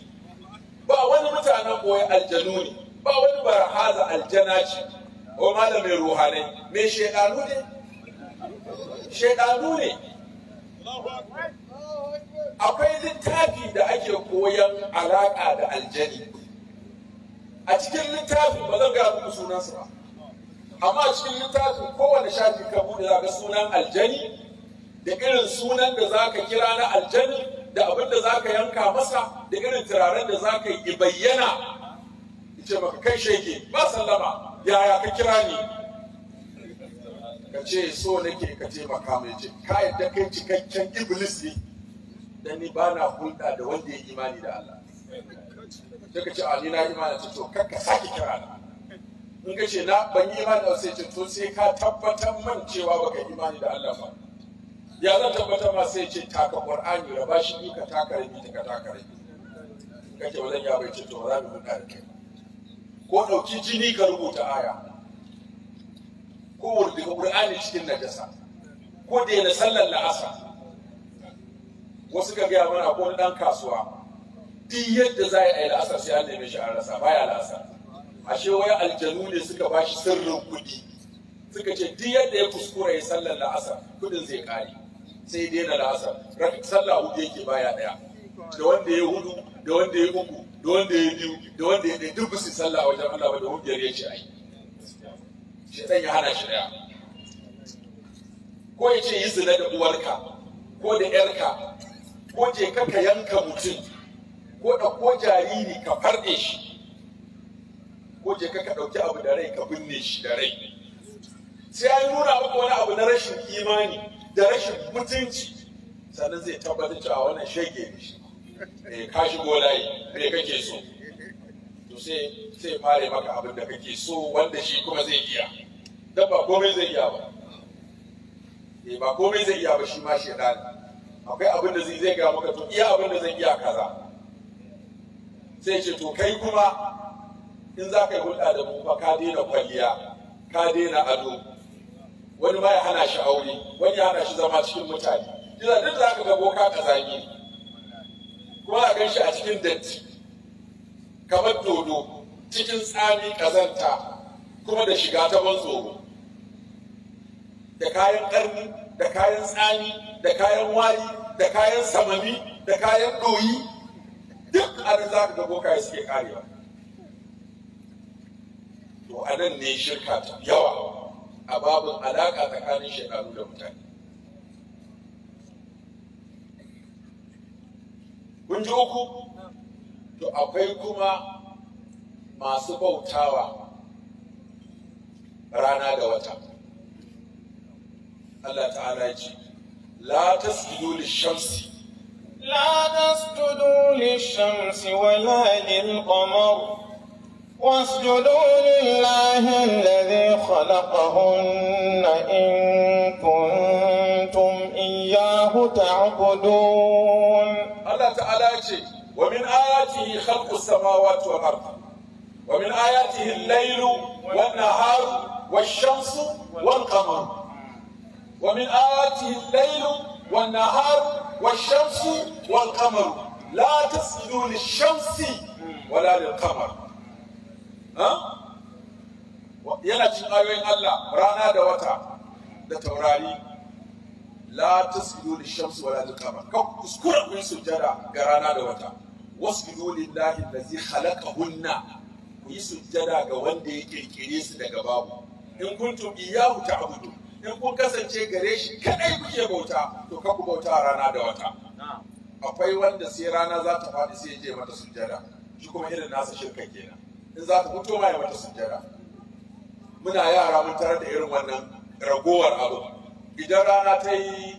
S2: ba wani mutanen boye aljanu ne, ba wani barahaza aljana ce, o malamin ruhanai, mai shaidanu ne? Shaidanu ne. Akwai littafi da ake koyan alaƙa da aljani. A cikin littafin ba zan gaya muku sunansa ba, amma a cikin littafin kowane shafi ka bude za ka sunan aljani da irin sunan da za ka kira na aljani da abin da za ka yanka masa da irin turaren da za ka yi bayyana. Ce maka kai shege ba sallama, yaya ka kira ni, ka ce so nake ka taimaka mai ce ka yadda kai cikakken iblis ne dan ni ba na hulɗa da wanda ya imani da Allah sai ka ce a ni na imani ta to kar ka sake kira na in ka ce na ban yi imani da sai ce to sai ka tabbatar man cewa baka imani da Allah ba ya zan tabbatar ma sai ce taka Qur'ani raba shi ni ka taka rabi ka taka rabi kake wajen ya bai ce to za mu hulɗa da kai ko ɗauki jini ka rubuta aya ko wurdi Qur'ani cikin najasa ko da yana sallar la'asa wasu ka gaya mana ko ɗan kasuwa duk yadda za a yi la'asar sai an neme shi a rasa baya la'asar ashe wai aljanu ne suka ba shi sirrin kuɗi suka ce duk yadda ya kuskura ya sallar la'asar kuɗin zai ƙare sai dai na la'asar sallah hudu yake baya ɗaya da wanda ya hudu da wanda ya uku da wanda ya biyu da wanda ya ɗaya duk su sallah wajen Allah ba da hujjar ya ce ai shi ɗan ya hana shi ɗaya ko ya ce yi zina da uwarka ko da ƴarka ko je ka yanka mutum ko ɗauko jariri ka farɗe shi ko je ka ɗauki abu da rai ka binne shi da rai sai ya nuna maka wani abu na rashin imani da rashin mutunci sannan zai tabbatar cewa wannan shege ne shi ka shigo layi me kake so to sai fare maka abin da kake so wanda shi kuma zai iya dan ba komai zai iya ba ba komai zai iya ba shi ma shedani akwai abin da zai ga maka to iya abin da zai iya kaza sai ce to kai kuma in za ka yi hulɗa da mu fa ka daina kwalliya ka daina ado wani ma ya hana shi aure wani ya hana shi zama cikin mutane idan duk za ka ga boka kazani kuma a gan shi a cikin datti kamar dodo cikin tsami kazanta kuma da shiga ta ban tsoro da kayan ƙarni da kayan tsami da kayan wari da kayan samami da kayan ɗoyi duk a nan za ka ga bokaye suke karewa to a nan ne shirka ta yawa a babin alaƙa tsakanin shekaru da mutane kun ji uku to akwai kuma masu bautawa rana da wata Allah ta'ala ya ce la tasjudu lish-shamsi
S1: لا تسجدوا للشمس ولا للقمر واسجدوا لله الذي خلقهن إن كنتم إياه تعبدون.
S2: الله تعالى يقول ومن آياته خلق السماوات والأرض ومن آياته الليل والنهار والشمس والقمر ومن آياته الليل والنهار والشمس والقمر لا تسجدوا للشمس ولا للقمر yana cin ayoyin Allah rana da wata da taurari la tasjudu lish-shamsi wala lil-qamar ka kuskura ku sujjada ga rana da wata wasjudu lillahi allazi khalaqahunna ku yi sujjada ga wanda ya kirkire su daga babu in kuntum iyyahu ta'budu in kun kasance gare shi kadai kuke bauta to ka ku bauta rana da wata akwai wanda sai rana za ta faɗi sai ya je mata sujjada shi kuma irin nasa shirka kenan in za ta fito ma ya mata sujjada muna yara mun tarar da irin wannan ragowar abu idan rana ta yi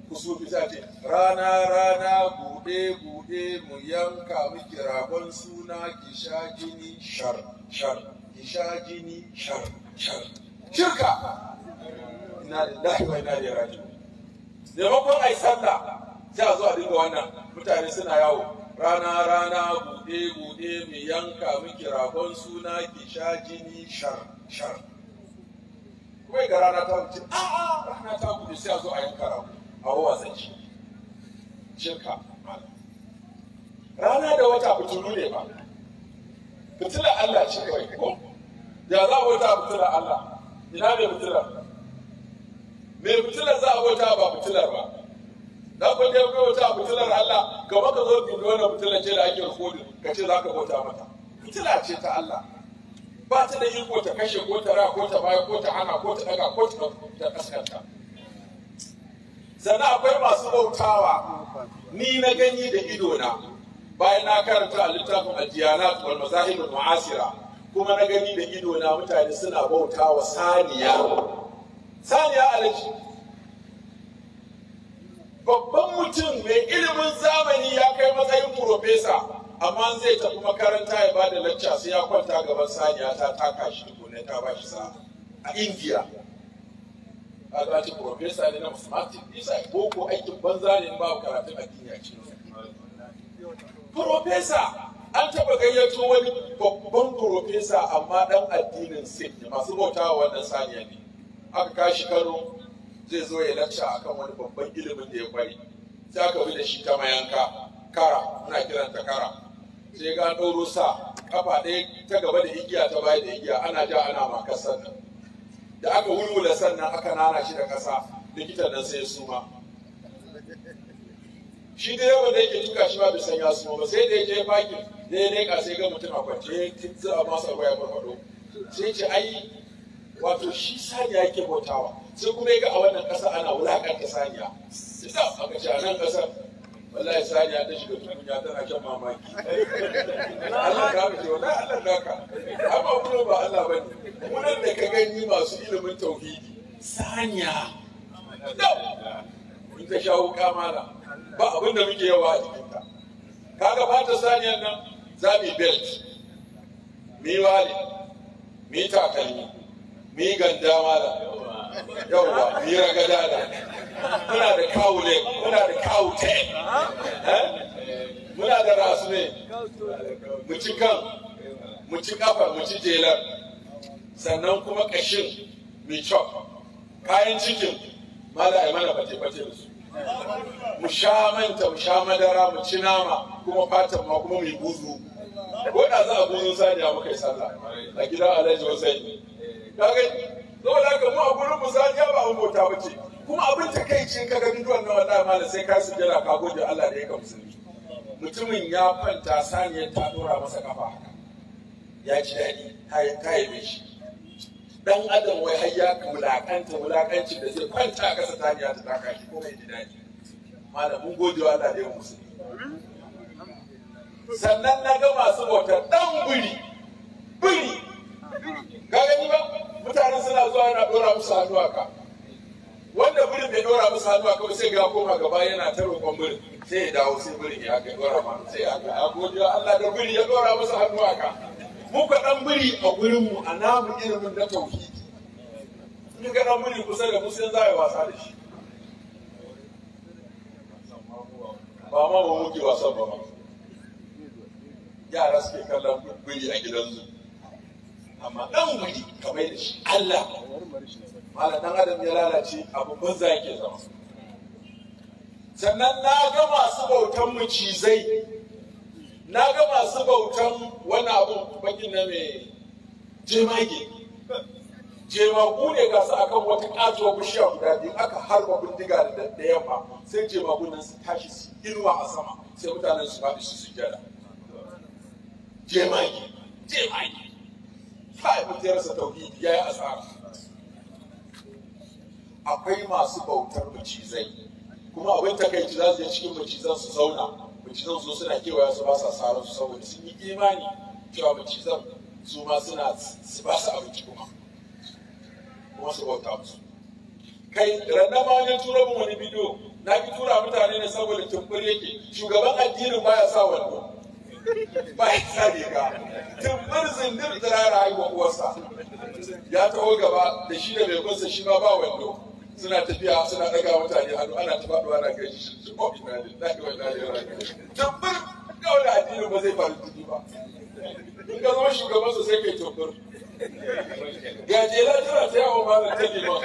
S2: kusufi ta ce rana rana buɗe buɗe mu yanka miki ragon suna ki sha jini shar shar ki sha jini shar shar shirka inna lillahi wa inna ilaihi raji'un maimakon ai sallah sai a zo a dinga wannan mutane suna yawo rana rana buɗe buɗe mu yanka miki ragon suna ki sha jini shar shar kuma ga rana ta wuce a'a rana ta wuce sai a zo a yanka rago a wasanci shirka rana da wata fitulu ne ba fitila Allah ce kawai ko da za a wata fitila Allah ina mai fitilar mai fitilar za a wata ba fitilar ba da ku dai kai wata fitilar Allah gaba ka zo ki wannan fitilar ce da ake rikodin ka ce za ka bauta mata fitila ce ta Allah ba ta da iko ta kashe ko ta ra ko ta baya ko ta hana ko ta daga ko ta kaskanta sannan akwai masu bautawa ni na gani da ido na bayan na karanta a littafin al-diyanat wal mazahib al-mu'asira kuma na gani da ido na mutane suna bautawa saniya saniya alaji babban mutum mai ilimin zamani ya kai matsayin profesa, amma zai tafi makaranta ya bada lacca sai ya kwanta gaban saniya ta taka shi tukune ta ba shi sa'a a India. A za ta profesa ne na mathematics, isa boko aikin banza ne ba karatun addini a cikin profesa. An taɓa gayyato wani babban profesa amma ɗan addinin Sikh ne, masu bautawa wannan saniya ne. Aka kashi Kano zai zo ya lacca akan wani babban ilimin da ya kware. Sai aka bi da shi ta mayanka kara, muna kiranta kara. Sai ga ɗauro sa kafa ɗaya ta gaba da igiya ta baya da igiya, ana ja ana makar sannan. Da aka wulwula sannan aka nana shi da ƙasa, likitan nan sai ya suma. Shi da yawan da yake tuka shi ba bai san ya suma ba, sai da ya je fakin da ya leƙa sai ga mutum a kwance ya za a masa ruwa ya farfaɗo. Sai ce ai wato shi saniya yake bautawa, sai kuma ya ga a wannan ƙasa ana wulaƙanta saniya. Sai aka ce a nan ƙasar wallahi saniya ta shiga tukunya tana shan mamaki. Allah ka ce wallahi Allah naka, amma kuma ba Allah bane. Wannan da ka gani masu ilimin tauhidi saniya in ta shawo kamala ba abin da muke yawa a jikinta. Kaga fata saniyar nan za mu yi belt, mu yi wale, mu yi takalmi, mu yi ganda mala, yawwa mu yi ragada da, muna da kawule, muna da kawute, muna da rasu ne, mu ci kan, mu ci kafa, mu ci jelar, sannan kuma kashin mai chop, kayan cikin mala a mana fate-fate da su. Mu sha manta, mu sha madara, mu ci nama, kuma fatan ma kuma mu yi buzu. Ko da za a buzu saniya muka yi sallah a gidan Alhaji Hussein. Ka gani? Saboda haka mu a gurin mu saniya ba mu bauta ba ce. Kuma abin takeici ka ga duk wannan wallahi malam sai ka sujjada ka gode Allah da ya ka musulmi. Mutumin ya kwanta saniyar ta dora masa kafa haka. Ya ji daɗi, ta yi shi. Dan adam wai har ya wulakancin da zai kwanta a kasa saniya ta taka shi ko mai ji daɗi. Malam mun gode wa Allah da ya musulmi. Sannan na ga masu bautar ɗan biri, ka gani ba mutanen suna zuwa yana ɗora musu hannu aka, wanda birin bai ɗora musu hannu aka sai ga koma gaba yana ta roƙon birin, sai ya dawo sai birin ya ga ɗora ma sai aka ya gode wa Allah da biri ya ɗora musu hannu aka. Muka ɗan biri a gurinmu a namu ilimin na tauhidi, in ga ɗan biri kusa da musu za a yi wasa da shi, ba ma ba muke wasan ba ma. Yara suke kallon biri a gidansu, amma ɗan biri kamar da shi Allah, malam ɗan adam ya lalace abu banza yake zama. Sannan na ga masu bautan macizai, na ga masu bautan wani abin bakin na mai jemage. Jemagu ne ga su akan wata ƙatuwa bishiya guda biyu, aka harba bindiga da yamma sai jemagu nan su tashi su inuwa a sama sai mutanen su faɗi su sujjada. Jemage kai mutum ya rasa tauhidi ya yi asara. Akwai masu bautar macizai, kuma abin takaici za su je cikin macizan su zauna, macizan su suna kewaya su ba sa sarar su saboda sun yi imani cewa macizan su ma suna su ba su abinci kuma su bauta musu. Kai ranna ma wani tura min wani bidiyo na ki tura mutane ne saboda tumbur yake, shugaban addinin baya sa wando, baya sa riga, tumbur zindir tsirara haihuwa uwarsa ya taho gaba da shi da mai kunsa shi ma ba wando, suna tafiya suna daga mutane hannu ana ta faɗuwa na kai shi ko ina lillahi wa inna ilaihi raji'un. Tumbur kawai addinin ba zai faru tudu ba, in ka zama shugaban sa sai kai tumbur. Gajela tana ta yawon malam ta liman.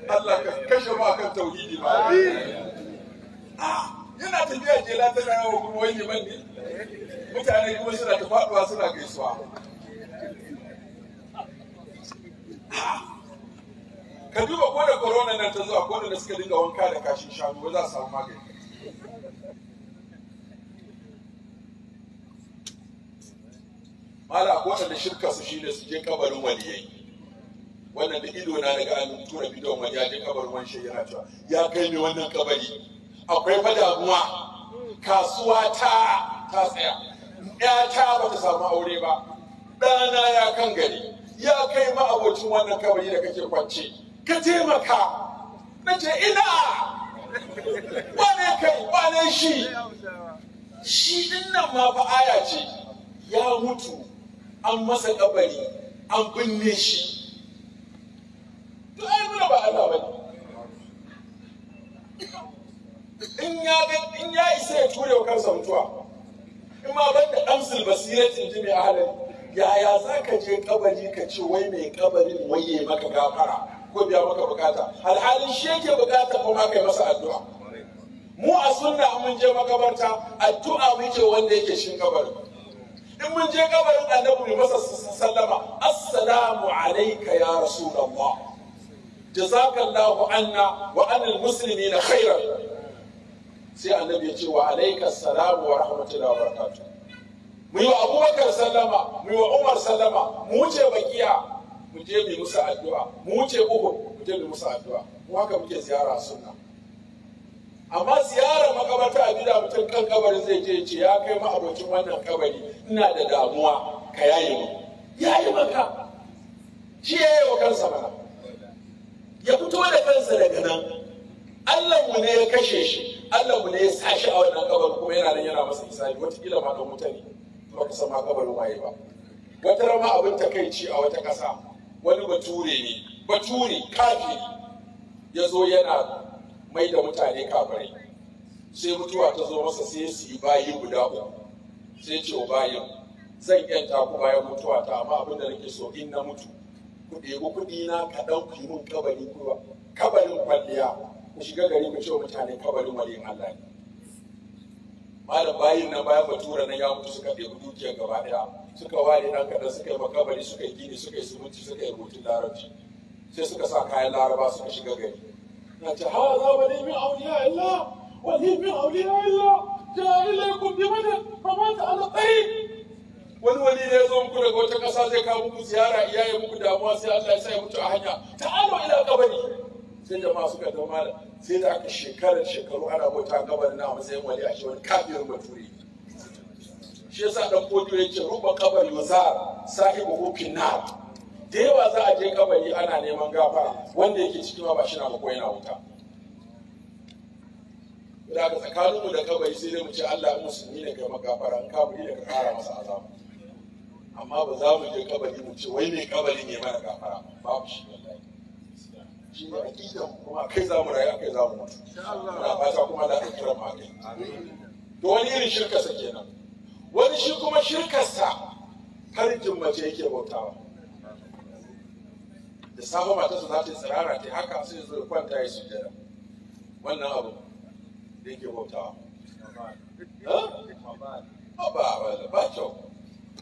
S2: Allah ka kashe ma kan tauhidi ba. Yana tafiya jela tana yawon kuma wani liman ne. Mutane kuma suna ta faɗuwa suna gaisuwa. Ka duba ko da corona nan ta zuwa ko da suka dinga wanka da kashin shanu ba za su samu magani. Mala ko da shirka su shine su je kabarin waliyai. Wannan da ido na daga an tura bidiyon wani ya je kabarin wani shi yana cewa ya kai ni wannan kabari. Akwai fa damuwa, kasuwa ta tsaya, ƴata ba ta samu aure ba, ɗana ya kan gari, ya kai ma abocin wannan kabari da kake kwance ka taimaka. Na ce ina wane kai wane shi din nan ma fa aya ce, ya mutu an masa kabari an binne shi. To ai muna ba Allah bane. In ya isa ya ture wa kansa mutuwa, in ma ban da amsul basiratin ji mai ahalari, yaya za ka je kabari ka ce wai mai kabarin waye maka gafara ko biya maka bukata, alhalin shi yake bukata kuma kai masa addu'a. Mu a sunna mun je makabarta addu'a muke wanda yake cikin kabarin. In mun je kabarin annabi mu masa sallama, assalamu alayka ya rasulullah, jazakallahu anna wa anil muslimina khairan. Sai annabi ya ce wa alayka assalamu wa rahmatullahi wa barakatuh. Mu yi wa Abubakar sallama, mu yi wa Umar sallama, mu wuce bakiya mu je mu musu addu'a, mu wuce Uhud mu je mu musu addu'a. Mu haka muke ziyara sunna. Amma ziyarar makabarta a bida mutum kan kabarin zai je ce ya kai ma abokin wannan kabari ina da damuwa ka yaye mu. Yayi maka. Shi yayi wa kansa mana. Ya fito da kansa daga nan. Allah mu ne ya kashe shi, Allah mu ne ya sa shi a wannan kabarin kuma yana nan yana masa hisabi, wataƙila ma don mutane ba ka san ma kabarin waye ba. Wata rama abin takaici a wata ƙasa, wani bature kafiri ya zo yana mai da mutane kafirai. Sai mutuwa ta zo masa sai su yi bayi guda uku. Sai ce wa bayin, zan yanta ku bayan mutuwa ta, amma abin da nake so in na mutu ku ɗebi kuɗi na kaɗan ku yi min kabari kuwa, kabarin kwalliya. Ku shiga gari ku ce wa mutane kabarin waliyin Allah ne. Malam bayin nan bayan batura nan ya mutu suka ɗebi dukiyar gaba ɗaya, suka ware ɗan kaɗan, suka yi makabari, suka yi gini, suka yi sumunci, suka yi rubutun larabci, sai suka sa kayan laraba suka shiga gari. Na ce ha za wali min auliya Allah, wali min auliya Allah, jari laikum bi mana famata ala tsayi. Wani wali ne ya zo muku daga wata ƙasa zai kawo muku ziyara, iyaye muku damuwa, sai Allah ya sa ya mutu a hanya. Ta'alu ila kabari. Sai jama'a suka zama malam, sai da aka shekaru ana bauta kabarin na matsayin wali a shi wani kafirin bature. Shi yasa dan kodiyo yake ruba kabari yuzar sahibu hukin nar. Da yawa za a je kabari ana neman gafara, wanda yake cikin ba shi na mako yana wuta. Da aka tsakaninmu da kabari sai dai mu ce Allah musulmi ne kai magafara, in kabari ne ka kara masa azaba. Amma ba za mu je kabari mu ce wai ne kabari ne mana gafara, babu shi wallahi. Shi ne aƙidan kuma kai za mu rayu, akai za mu mutu. Muna fata kuma da aka kira mu akai. To wani irin shirkarsa kenan. Wani shi kuma shirkarsa farjin mace yake bautawa. Da safe matarsa za ta yi tsirara ta haka sai zo ya kwanta ya sujjada. Wannan abu da yake bautawa. Ba kyau.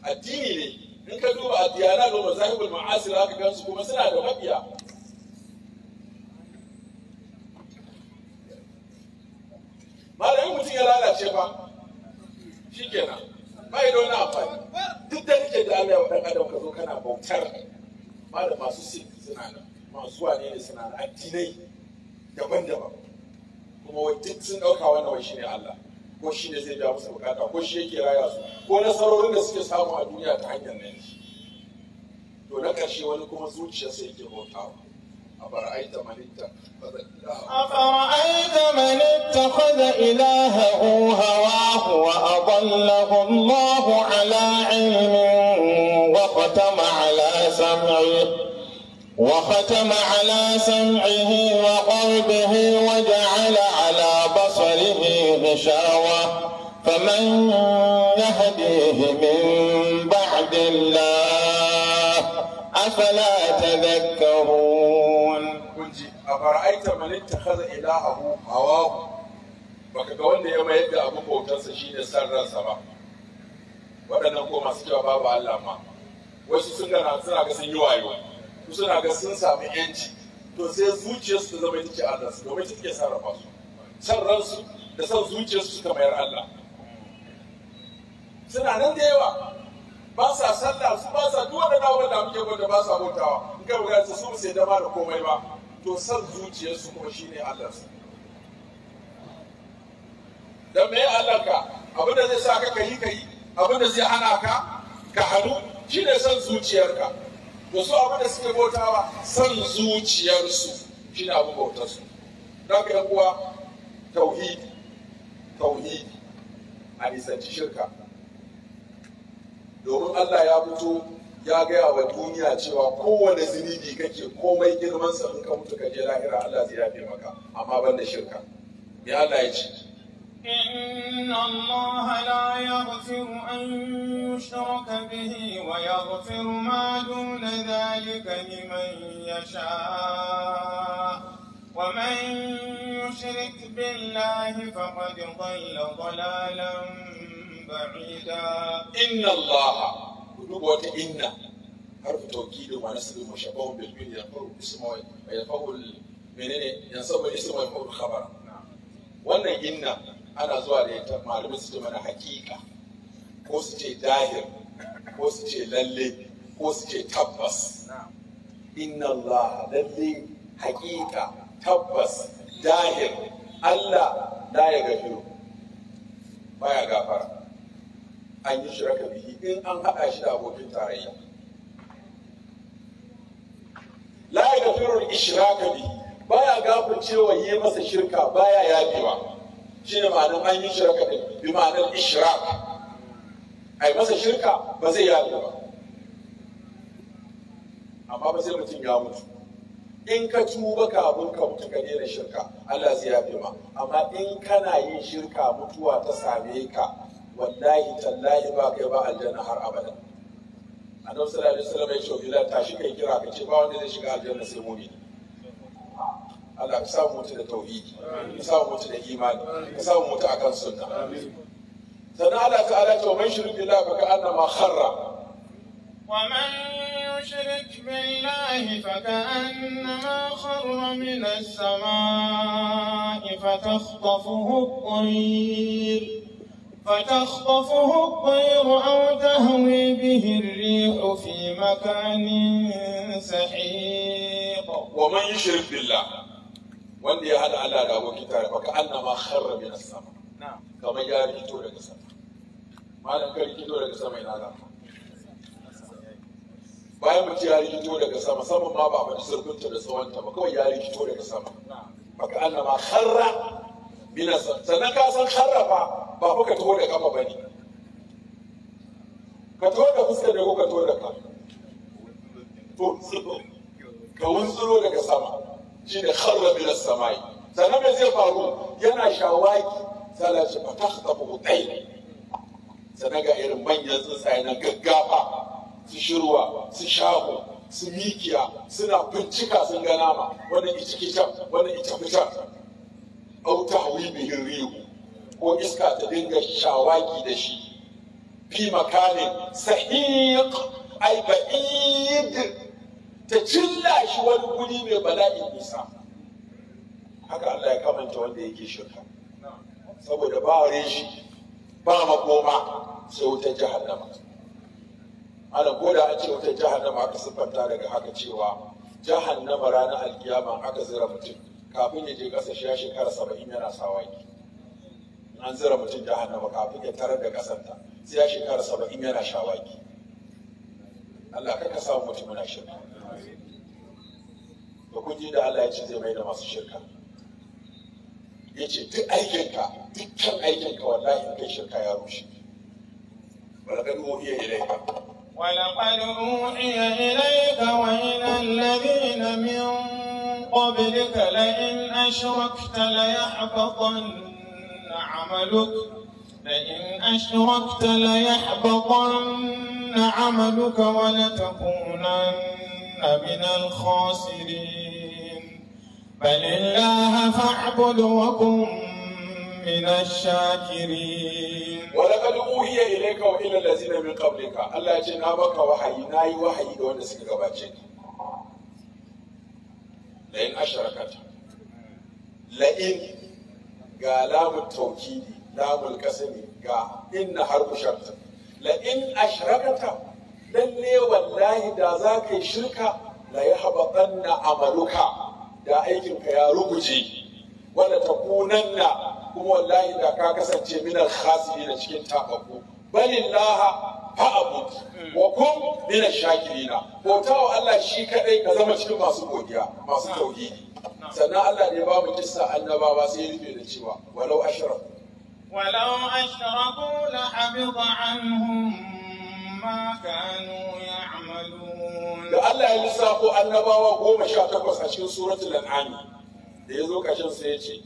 S2: Addini ne. In ka duba addiyana da mazahibul ma'asir haka gansu kuma suna da mabiya. Malamin mutum ya lalace fa, shi kenan, ba yi da wani amfani. Duk da nake da Allah ya wa ɗan adam ka zo kana bautar, malam masu sin suna nan, masu wane ne suna nan, addinai daban-daban. Kuma wai duk sun ɗauka wannan wai shi ne Allah, ko shi ne zai biya musu bukata, ko shi yake raya su, ko nasarorin da suke samu a duniya ta hanyar nan. To na ƙarshe wani kuma zuciyarsa yake bautawa. أفرأيت من اتخذ
S1: إلهه هواه وأضله الله على علم وختم على سمعه وقلبه وجعل على بصره غشاوة فمن يهديه من بعد الله أفلا تذكرون.
S2: أفرأيت من اتخذ إلهه هواه baka ga wanda ya mayar da abin bautarsa shi ne san ransa ba. Waɗannan ko masu cewa babu Allah ma wasu suna ga sun yi wayo, suna ga sun sami yanci, to sai zuciyarsu ta zama ita ce Allah su domin ita take sarrafa su, san ransu da san zuciyarsu suka mayar Allah. Suna nan da yawa ba sa sallah, su ba sa duk waɗannan abubuwan da muke gwada ba sa bautawa, in kai magana su ba sai dama da komai ba, to san zuciyarsu kuma shine Allah su. Dan me Allah ka abinda zai sa ka yi abinda zai hana ka ka hannu shine san zuciyarka. to su abin da suke bautawa san zuciyarsu shine abin bautarsu. Don haka yan uwa, tauhidi a nisanci shirka, domin Allah ya fito ya gaya wa duniya cewa kowane zunubi kake komai girmansa in ka mutu ka je lahira Allah zai yafe maka, amma ban da shirka. Me Allah ya ce?
S3: إن الله لا يغفر أن يشرك به ويغفر ما دون ذلك لمن يشاء ومن يشرك بالله فقد ضل ضلالا بعيدا.
S2: إن الله قلوبة إن حرف توكيد ونسب مشبه بالفعل ينفع اسمه وينفع منين ينصب الاسم وينفع الخبر. wannan inna ana zuwa da ita malamai su ce mana hakika ko su ce dahir ko su ce lalle ko su ce tabbas. Inna Allah lalle hakika tabbas dahir Allah la ya gafiru baya gafara an yi shiraka bihi in an haɗa shi da abokin tarayya. La ya gafiru ishraka bihi baya gafircewa yi masa shirka baya yafewa. Shi ne ma'anar an yi shirka bi ma'anar ishrak, ai masa shirka ba zai yafe ba, amma ba sai mutum ya mutu. In ka tuba kafin ka mutu ka daina shirka Allah zai yafe ma, amma in kana yin shirka mutuwa ta same ka wallahi tallahi ba kai ba aljanna har abada. Annabi sallallahu alaihi wasallam ya ce Bilal tashi kai kira ka ce ba wanda zai shiga aljanna sai mu'mini. Allah ka samu mutu da tauhidi, ka samu mutu da imani, ka samu mutu akan sunna. Sannan Allah ta'ala ce wa man yushrik billahi fa ka'annama kharra.
S3: Wa man yushrik billahi fa ka'annama kharra min as-samaa'i fatakhtafuhu الطير أو تهوي به الريح في مكان سحيق.
S2: ومن يشرك بالله wanda ya hada Allah da abokin tare baka annama kharra min as-sama, kamar ya rikito daga sama. Malam ka rikito daga sama ina ga bayan mutum ya rikito daga sama, sama ma ba a zurfinta da tsawonta ba, kawai ya rikito daga sama. Baka annama kharra min as-sama. Sannan ka san kharra ba fa ka taho da kafa bane, ka taho da fuska da ko ka taho da ka ka wuntsuro daga sama shi ne kharra min as-samai. Sannan me zai faru? Yana shawaki sai shi fatakhtafu tayy. Sannan ga irin manyan tsuntsaye na gaggafa, su shirwa, su shago, su mikiya, suna bincika sun ga nama, wannan ita can, wannan ita fitar. Au tahwi bihi rihu, ko iska ta dinga shawaki da shi. Fi makanin sahiq ay ba'id, ta cilla shi wani guri mai bala'in nisa. Haka Allah ya kamanta wanda yake shirka, saboda ba reshi ba makoma sai wutar jahannama. Ana ko da an ce wutar jahannama aka siffanta daga haka cewa jahannama ranar alkiyama aka zira mutum kafin ya je ƙasa shi ya shekara 70 yana sawaki. An zira mutum jahannama kafin ya tarar da ƙasanta sai ya shekara 70 yana shawaki. Allah kaka samu mutum yana shirka. Da kun ji da Allah ya ce zai mai da masu shirka, ya ce duk aikinka, dukkan aikinka wallahi in kai shirka ya rushe. ولقد أوحي إليك وإلى
S3: الذين من قبلك لئن أشركت ليحبطن عملك ولتكونن من الخاسرين. بل الله فاعبد وكن من الشاكرين.
S2: ولقد أوحي إليك وإلى الذين من قبلك الله جنا بك وحي ناي وحي da wanda suka gabace ni. لئن أشركت لئن ga lamun taukidi lamun kasami ga inna harfu shart. لئن أشركت lalle wallahi da za ka yi shirka la yahbatanna amaluka, da aikinka ya ruguje, wala takunanna kuma wallahi da ka kasance min al-khasirin cikin tababbu. Balillaha fa'abud wa kun min ash-shakirina bautawa Allah shi kadai ka zama cikin masu godiya masu tauhidi sannan Allah ne ba mu kissa annabawa sai ya rufe da cewa walau ashraku
S3: لحبط عنهم ما كانوا يعملون.
S2: da Allah ya lissafo annabawa 18 a cikin suratul an'am da yazo kashin sai ya ce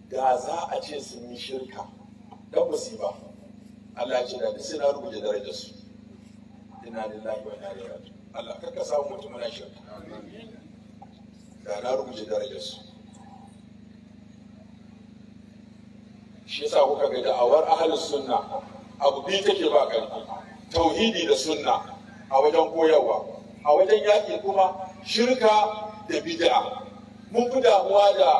S2: da za a ce sun yi shirka dan musiba Allah ya ce da sai na rubuce darajar su inna lillahi wa inna ilaihi raji'un Allah kaka samu mutum na shirka da na rubuce darajar su shi yasa kuka ga da'awar ahlus sunna abu biyu take ba ƙarfi tauhidi da sunna a wajen koyarwa a wajen yaƙi kuma shirka da bid'a mun fi damuwa da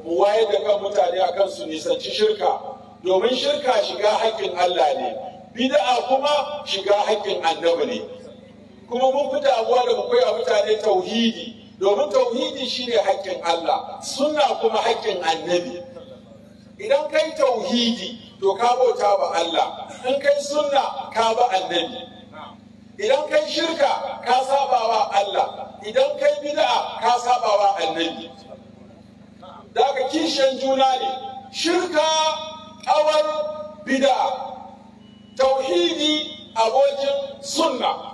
S2: mu wayar da kan mutane akan su nisanci shirka domin shirka shiga haƙƙin Allah ne bid'a kuma shiga haƙƙin annabi ne kuma mun fi damuwa da mu koya mutane tauhidi domin tauhidi shine haƙƙin Allah sunna kuma haƙƙin annabi idan kai tauhidi to ka bauta ba Allah in kai sunna ka ba annabi idan kai shirka ka saba wa Allah idan kai bid'a ka saba wa annabi daga kishiyan juna ne shirka awar bid'a tauhidi abokin sunna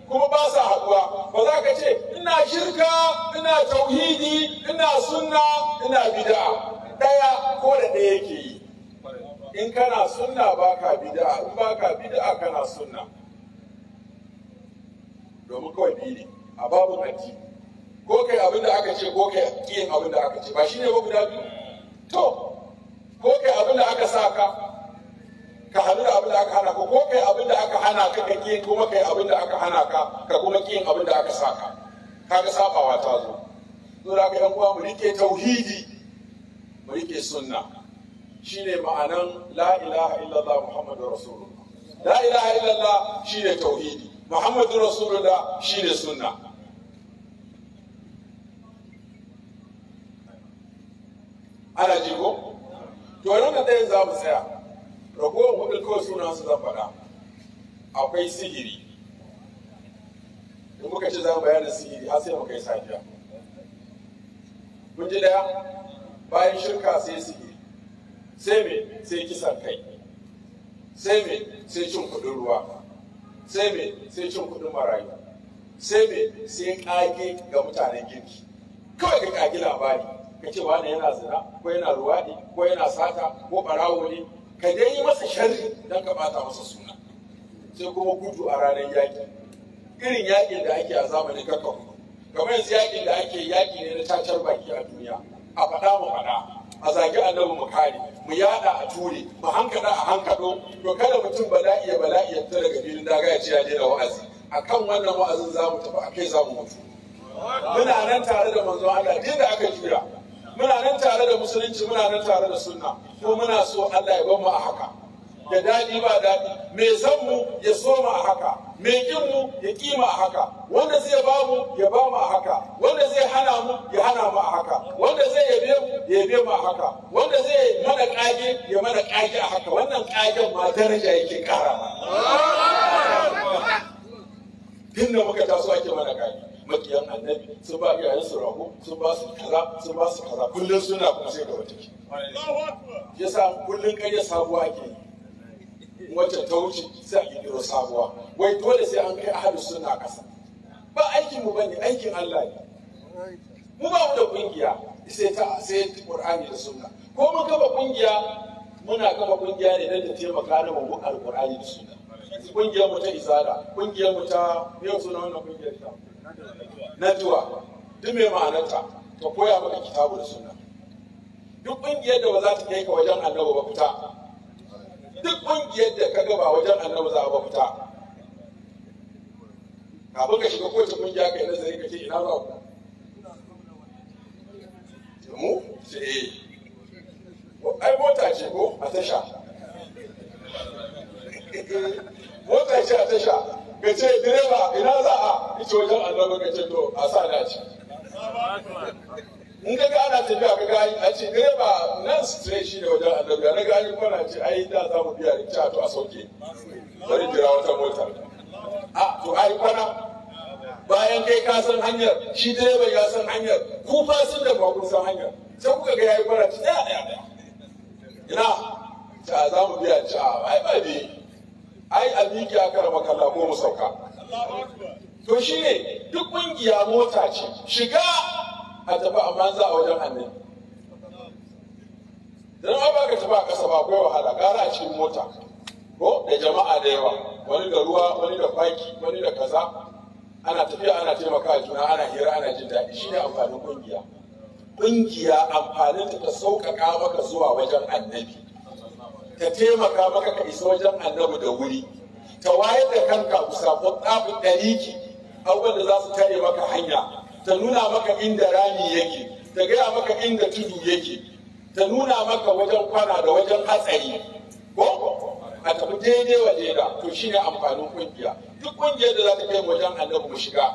S2: kuma ba sa haɗuwa ba za ka ce ina shirka ina tauhidi ina sunna ina bid'a ɗaya ko da ɗaya yake yi in kana sunna baka bid'a in baka bid'a kana sunna domin kawai biyu ne a babu addini ko kai abin da aka ce ko kai yin abin da aka ce ba shine ba guda biyu to ko kai abin da aka sa ka hannu da abin da aka hana ka ko kai abin da aka hana ka ka kiyin kuma kai abin da aka hana ka kuma kiyin abin da aka sa ka kaga sabawa ta zo to da ka yan uwa mu rike tauhidi mu rike sunna shine ma'anan la ilaha illallah muhammadur rasulullah la ilaha illallah shine tauhidi muhammadur rasulullah shine sunna ana ji ko to nan da ɗayan za mu tsaya ragowar hudun kawai sunan su zan faɗa akwai sihiri in muka ce za mu bayanin sihiri har sai mu kai safiya mun ji ɗaya bayan shirka sai sihiri sai me sai kisan kai sai me sai cin kuɗin ruwa sai me sai cin kuɗin marayu sai me sai ƙage ga mutanen girki kawai ka ƙagi labari ka ce wani yana zina ko yana ruwaɗi ko yana sata ko ɓarawo ne ka dai yi masa sharri don ka ɓata masa suna sai kuma gudu a ranar yaƙi irin yaƙin da ake a zamanin kakka hudu kamar yanzu yaƙin da ake yaƙi ne na cacar baki a duniya a faɗa mu faɗa a zagi annabi mu kare mu yaɗa a ture mu hankada a hankado to kada mutum bala'i ya fita daga filin daga ya ce ya daina wa'azi akan wannan wa'azin za mu tafi akai za mu mutu muna nan tare da manzon Allah din da aka juya muna nan tare da musulunci muna nan tare da sunna ko muna so Allah ya bar mu a haka da daɗi ba daɗi mai san mu ya so mu a haka mai kin mu ya kima a haka wanda zai ba mu ya ba mu a haka wanda zai hana mu ya hana mu a haka wanda zai yabe mu ya yabe mu a haka wanda zai mana kage ya mana kage a haka wannan kagen ma daraja yake kara tunda muka taso ake mana kage makiyan annabi sun ba iyayen su rago sun ba su kaza sun ba su kaza kullun suna kuma sai da wata ke yasa kullun kai sabuwa ake wacce ta wuce sai a kirkiro sabuwa wai dole sai an kai ahlus sunna kasa ba aikin mu bane aikin Allah ne mu ba mu da kungiya sai Qur'ani da sunna ko mun kafa kungiya muna kafa kungiya ne don ta taimaka da mu Qur'ani da sunna kungiyar mu ta izala kungiyar mu ta yau suna wannan kungiyar ta Najwa duk mai ma'anarta ka koya maka kitabu da sunna duk kungiyar da ba za ta kai ka wajen annabi ba fita duk kungiyar da ka gaba wajen annabi za a ba fita kafin ka shiga kowace kungiya kai nazari ka ce ina za ku mu ce ai mota ce ko a tasha mota ce a tasha ka ce direba ina za a ita wajen annabi ka ce to a sa na ce in ka ga ana tafiya ka ga a ce direba nan straight shi ne wajen annabi na ga an kwana ce ai da za mu biya ni ta to a sauke bari jira wata mota a to ai kwana bayan kai ka san hanyar shi direba ya san hanyar ku fasin da ba kun san hanyar sai kuka ga yayi kwana ci daya ina ta za mu biya ci ai ba bi ai a miƙe aka raba kalla ko mu sauka to shi ne duk ƙungiya mota ce shiga a tafi amma za a wajen annabi don ba ka tafi a ƙasa ba akwai wahala gara a cikin mota ko da jama'a da yawa wani da ruwa wani da kwaki wani da kaza ana tafiya ana taimaka juna ana hira ana jin daɗi shi ne amfanin ƙungiya ƙungiya amfanin ta sauƙaƙa maka zuwa wajen annabi ta taimaka maka ka isa wajen annabi da wuri ta wayar da kanka ku samu tsafin ɗariki abubuwan da za su tare maka hanya ta nuna maka inda rami yake ta gaya maka inda tudu yake ta nuna maka wajen kwana da wajen hatsari ko a tafi daidai wa daida to shine amfanin kungiya duk kungiyar da za ta kai wajen annabi mu shiga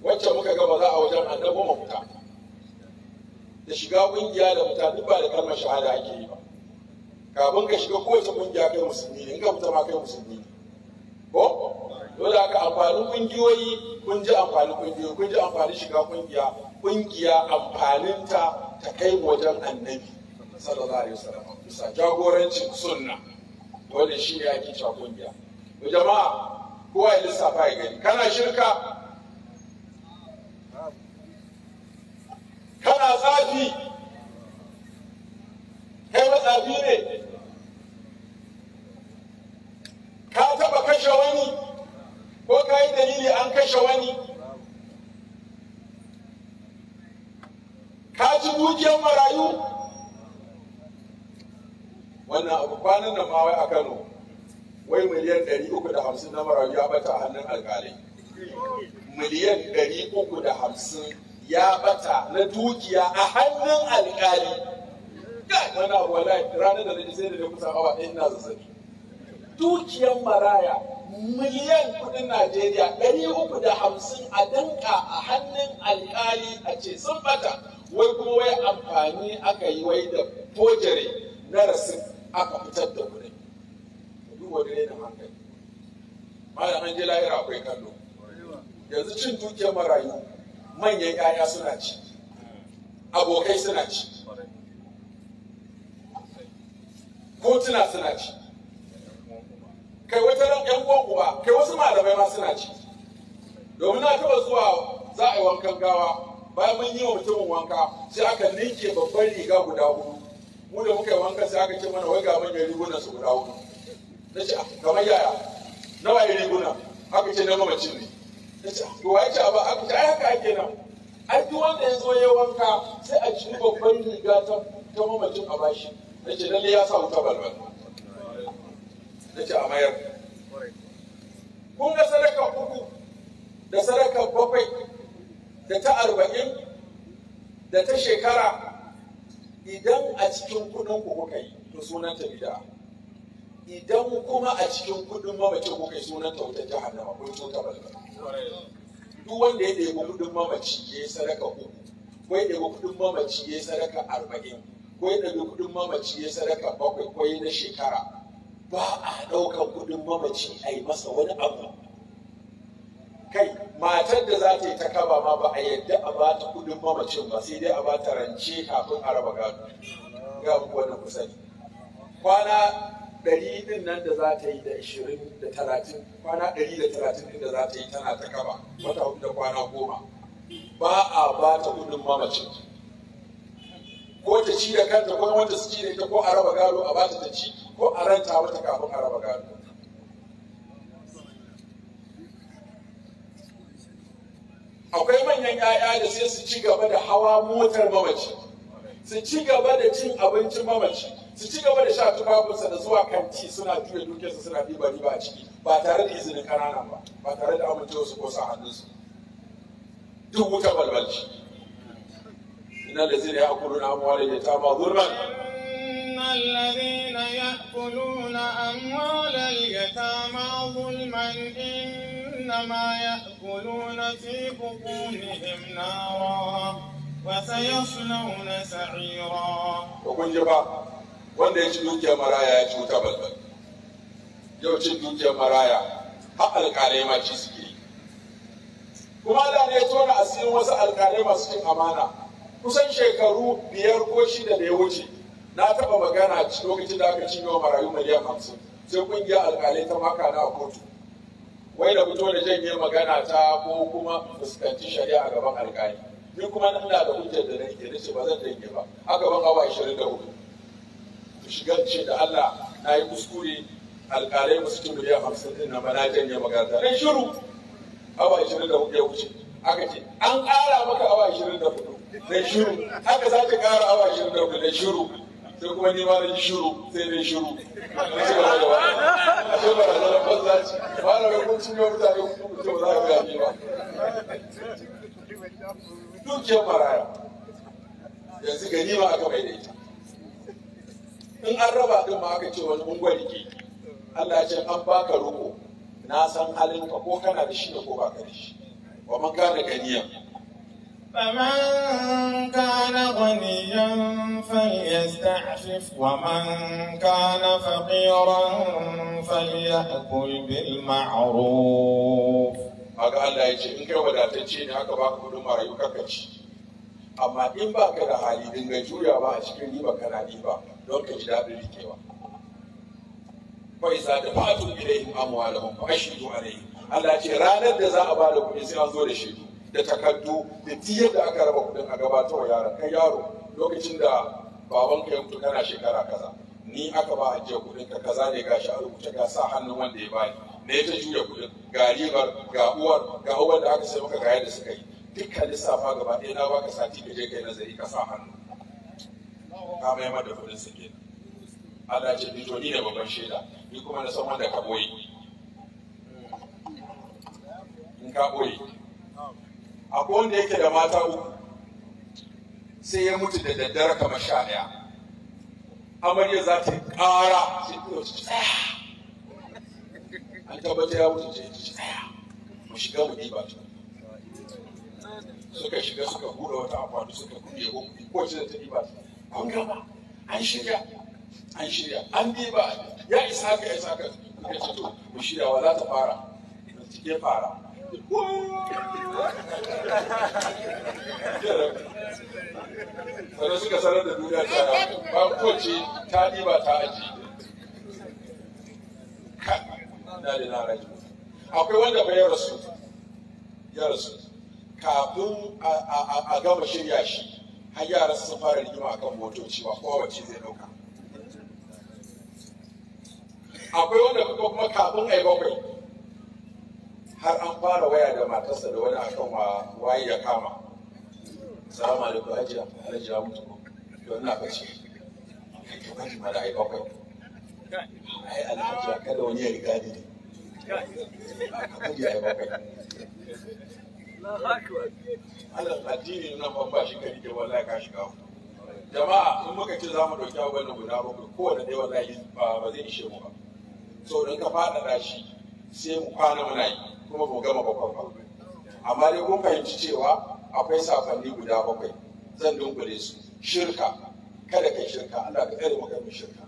S2: wacce muka ga ba za a wajen annabi mu fita da shiga kungiya da fita duk ba da kalmar shahada ake yi ba kafin ka shiga kowace kungiya kai musulmi ne in ka fita ma kai musulmi ne ko dole haka amfanin kungiyoyi kun ji amfanin kungiyoyi kun ji amfanin shiga kungiya amfaninta ta kai wajen annabi sallallahu alaihi wasallam bisa jagorancin sunna wanda shi ne ake cewa kungiya to jama'a kowa ya lissafa ya gani kana shirka kana tsafi kai matsafi ne ka taba kashe wani ko ka yi dalili an kashe wani ka ci dukiyar marayu wannan abu kwanan da ma wai a Kano wai miliyan 350 na marayu ya bata a hannun alƙalai miliyan 350 ya bata na dukiya a hannun alƙali wani abu wallahi ranar da nake sai da kusa awa ɗaya ina zazzabi dukiyar maraya miliyan kudin Najeriya 350 a danka a hannun alkali a ce sun bata wai kuma wai amfani aka yi wai da fojere na rasin aka fitar da kudin duk wani ne da hankali malam an je lahira akwai kallo yanzu cin dukiyar marayu manyan 'ya'ya suna ci abokai suna ci kotuna suna ci kai wata ran yan uwan uba kai wasu malamai ma suna ci domin na taba zuwa za a yi wankan gawa bayan mun yi wa mutumin wanka sai aka ninke babban riga guda hudu mu da muka yi wankan sai aka ce mana wai ga manyan rigunan su guda hudu na ce kamar yaya nawa yi riguna aka ce na mamacin ne na ce to wai ce ba aka ce ai haka ake nan ai duk wanda ya zo ya wanka sai a ci babban riga ta mamacin a bashi na ce lalle ya sa wuta balbal na ce a mayar kun ga sadaka uku da sadaka 7 da ta 40 da ta shekara idan a cikin kudin ku kuka yi to sunan ta bid'a idan kuma a cikin kudin mamaci kuka yi sunan ta wuta jahannama kun cuta balbal duk wanda ya ɗebi kudin mamaci ya yi sadaka 3 ko ya ɗebi kudin mamaci ya yi sadaka 40 ko ya ɗabi kudin mamaci ya sadaka 7 ko ya na shekara ba a ɗaukar kudin mamaci a yi masa wani abu kai matar da za ta yi ta kaba ma ba a yadda a ba ta kudin mamacin ba sai dai a ba ta rance kafin a raba gado ga abu wannan kusa ne kwana 100 din nan da za ta yi da 20 da 30 kwana 130 din da za ta yi tana ta kaba wata 4 da kwana 10 ba a ba ta kudin mamacin ko ta ci da kanta ko wanda su ci da ita ko a raba gado a bata ta ci ko a ranta mata kafin a raba gado akwai manyan 'ya'ya da sai su ci gaba da hawa motar mamaci su ci gaba da cin abincin mamaci su ci gaba da sha tufafinsa da zuwa kanti suna juya dukiyarsa suna ɗiba riba a ciki ba tare da izinin ƙanana ba tare da amincewarsu ko sa hannunsu duk wuta balbalci إن الذين يأكلون أموال اليتامى ظلما
S3: إن الذين يأكلون أموال اليتامى ظلما إنما يأكلون في بطونهم نارا وسيصلون سعيرا.
S2: وكن جبا wanda ya ci dukiyar maraya ya ci wuta balbal. Yau cin dukiyar maraya har alƙalai ma ci suke yi. Kuma da ne tona asirin wasu alƙalai masu cin amana. Kusan shekaru 5 ko 6 da ya wuce na taɓa magana lokacin da aka cinye wa marayu miliyan 50 sai ƙungiyar alƙalai ta maka na a kotu. Wai da fito da janye magana ta ko kuma fuskanci shari'a a gaban alƙali. Ni kuma ina da hujjar da nake nace ba zan janye ba. A gaban awa 24. Shigar ce da Allah na yi kuskure alƙalai masu cin miliyan 50 din nan ba na janye magana. Dan shiru awa 24 ya wuce. Aka ce an ƙara maka awa 24. Dan shiru haka za ta ƙara awa 24 dan shiru. Sai kuma ni ma na ji shiru sai dai shiru. Na ce ba da wani. A ce ba da zanen banza ce. Ba da mai kun cinye mutane kuma ce ba za ka gane ba. Dukiyar maraya. Yanzu ganima aka mai da ita. In an raba din ma aka ce wani ungwari ke. Allah ya ce an baka roƙo. Na san halinka ko kana da shi da ko baka da shi. Wa man kana ganiyan.
S3: فمن كان غنيا فليستعفف ومن كان فقيرا فليأكل بالمعروف.
S2: Haka Allah ya ce in kai wadatacce ne aka baka kudin marayu kaka ci. Amma in baka da hali dinga juyawa a cikin riba kana riba don ka ji daɗin rikewa. Fa iza da fa'atu ilayhim amwalahum fa ashhidu alayhim. Allah ya ce ranar da za a ba da kuɗi sai an zo da shaidu. Da takardu da tiyar da aka raba kudin a gabatar wa yaron kai yaro lokacin da babanka ya mutu kana shekara kaza ni aka ba ajiyar kudin ka kaza ne gashi a rubuce ga sa hannun wanda ya bani ne ya ta juya kudin ga ribar ga uwar da aka sai maka ga yadda suka yi dukkan lissafa gaba ɗaya na baka sati ka je kai nazari ka sa hannu ka mai mata kudin su ke Allah ce ni to ni ne babban shaida ni kuma na san wanda ka boye in ka boye akwai wanda yake da mata 3 sai ya mutu da daddare kamar 11 amarya za ta ƙara sai ta tsaya an tabbata ya mutu ce tsaya mu shiga mu diba ta suka shiga suka hura wata akwati suka kuɗe ko ce da ta diba ta an gama an shirya an diba ya isa haka ya saka kuka ce to mu shirya wa za ta fara cike fara sannan suka sanar da duniya ta ba kowace ta ɗiba ta aji na da na raji akwai wanda bai ya rasu kafin a gama shirya shi har yara sun fara rigima akan motoci ba kowace zai ɗauka akwai wanda kuma kafin a yi bakwai har an fara waya da matarsa da wani akan waye ya kama. Salamu alaikum hajiya, hajiya mutu ko. To ina bace. To kaji ma da ai bakwai. Ai alhajiya kada wani ya riga ni ne. Kaji ai bakwai. Allah addini nan ban ba shi kari ke wallahi ka shiga. Jama'a in muka ce za mu dauki wannan guda bakwai kowanne dai wallahi ba zai ishe mu ba. So dan ka faɗaɗa shi sai mu kwana muna yi. Kuma ba gama bakwai ba amma dai kun fahimci cewa akwai safanni guda 7 zan dunkule su shirka kada kai shirka Allah ka tsare maka min shirka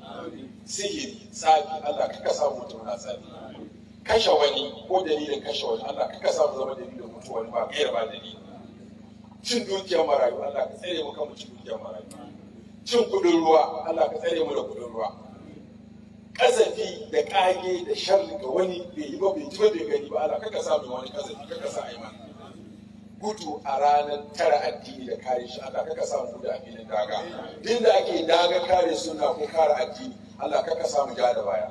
S2: sihiri tsafi Allah ka sa mutum na tsafi kashe wani ko dalilin kashe wani Allah ka sa mu zama dalilin mutuwa wani ba gaira ba dalili cin dukiyar marayu Allah ka tsare maka mu cin dukiyar marayu cin kudin ruwa Allah ka tsare mu da kudin ruwa kazafi da kage da sharri ga wani bai yi ba bai ji ba bai gani ba Allah kaka sa mai wani kazafi kaka sa aiman gudu a ranar tara addini da kare shi Allah kaka sa mu gudu a filin daga din da ake daga kare sunna ko kare addini Allah kaka sa mu ja da baya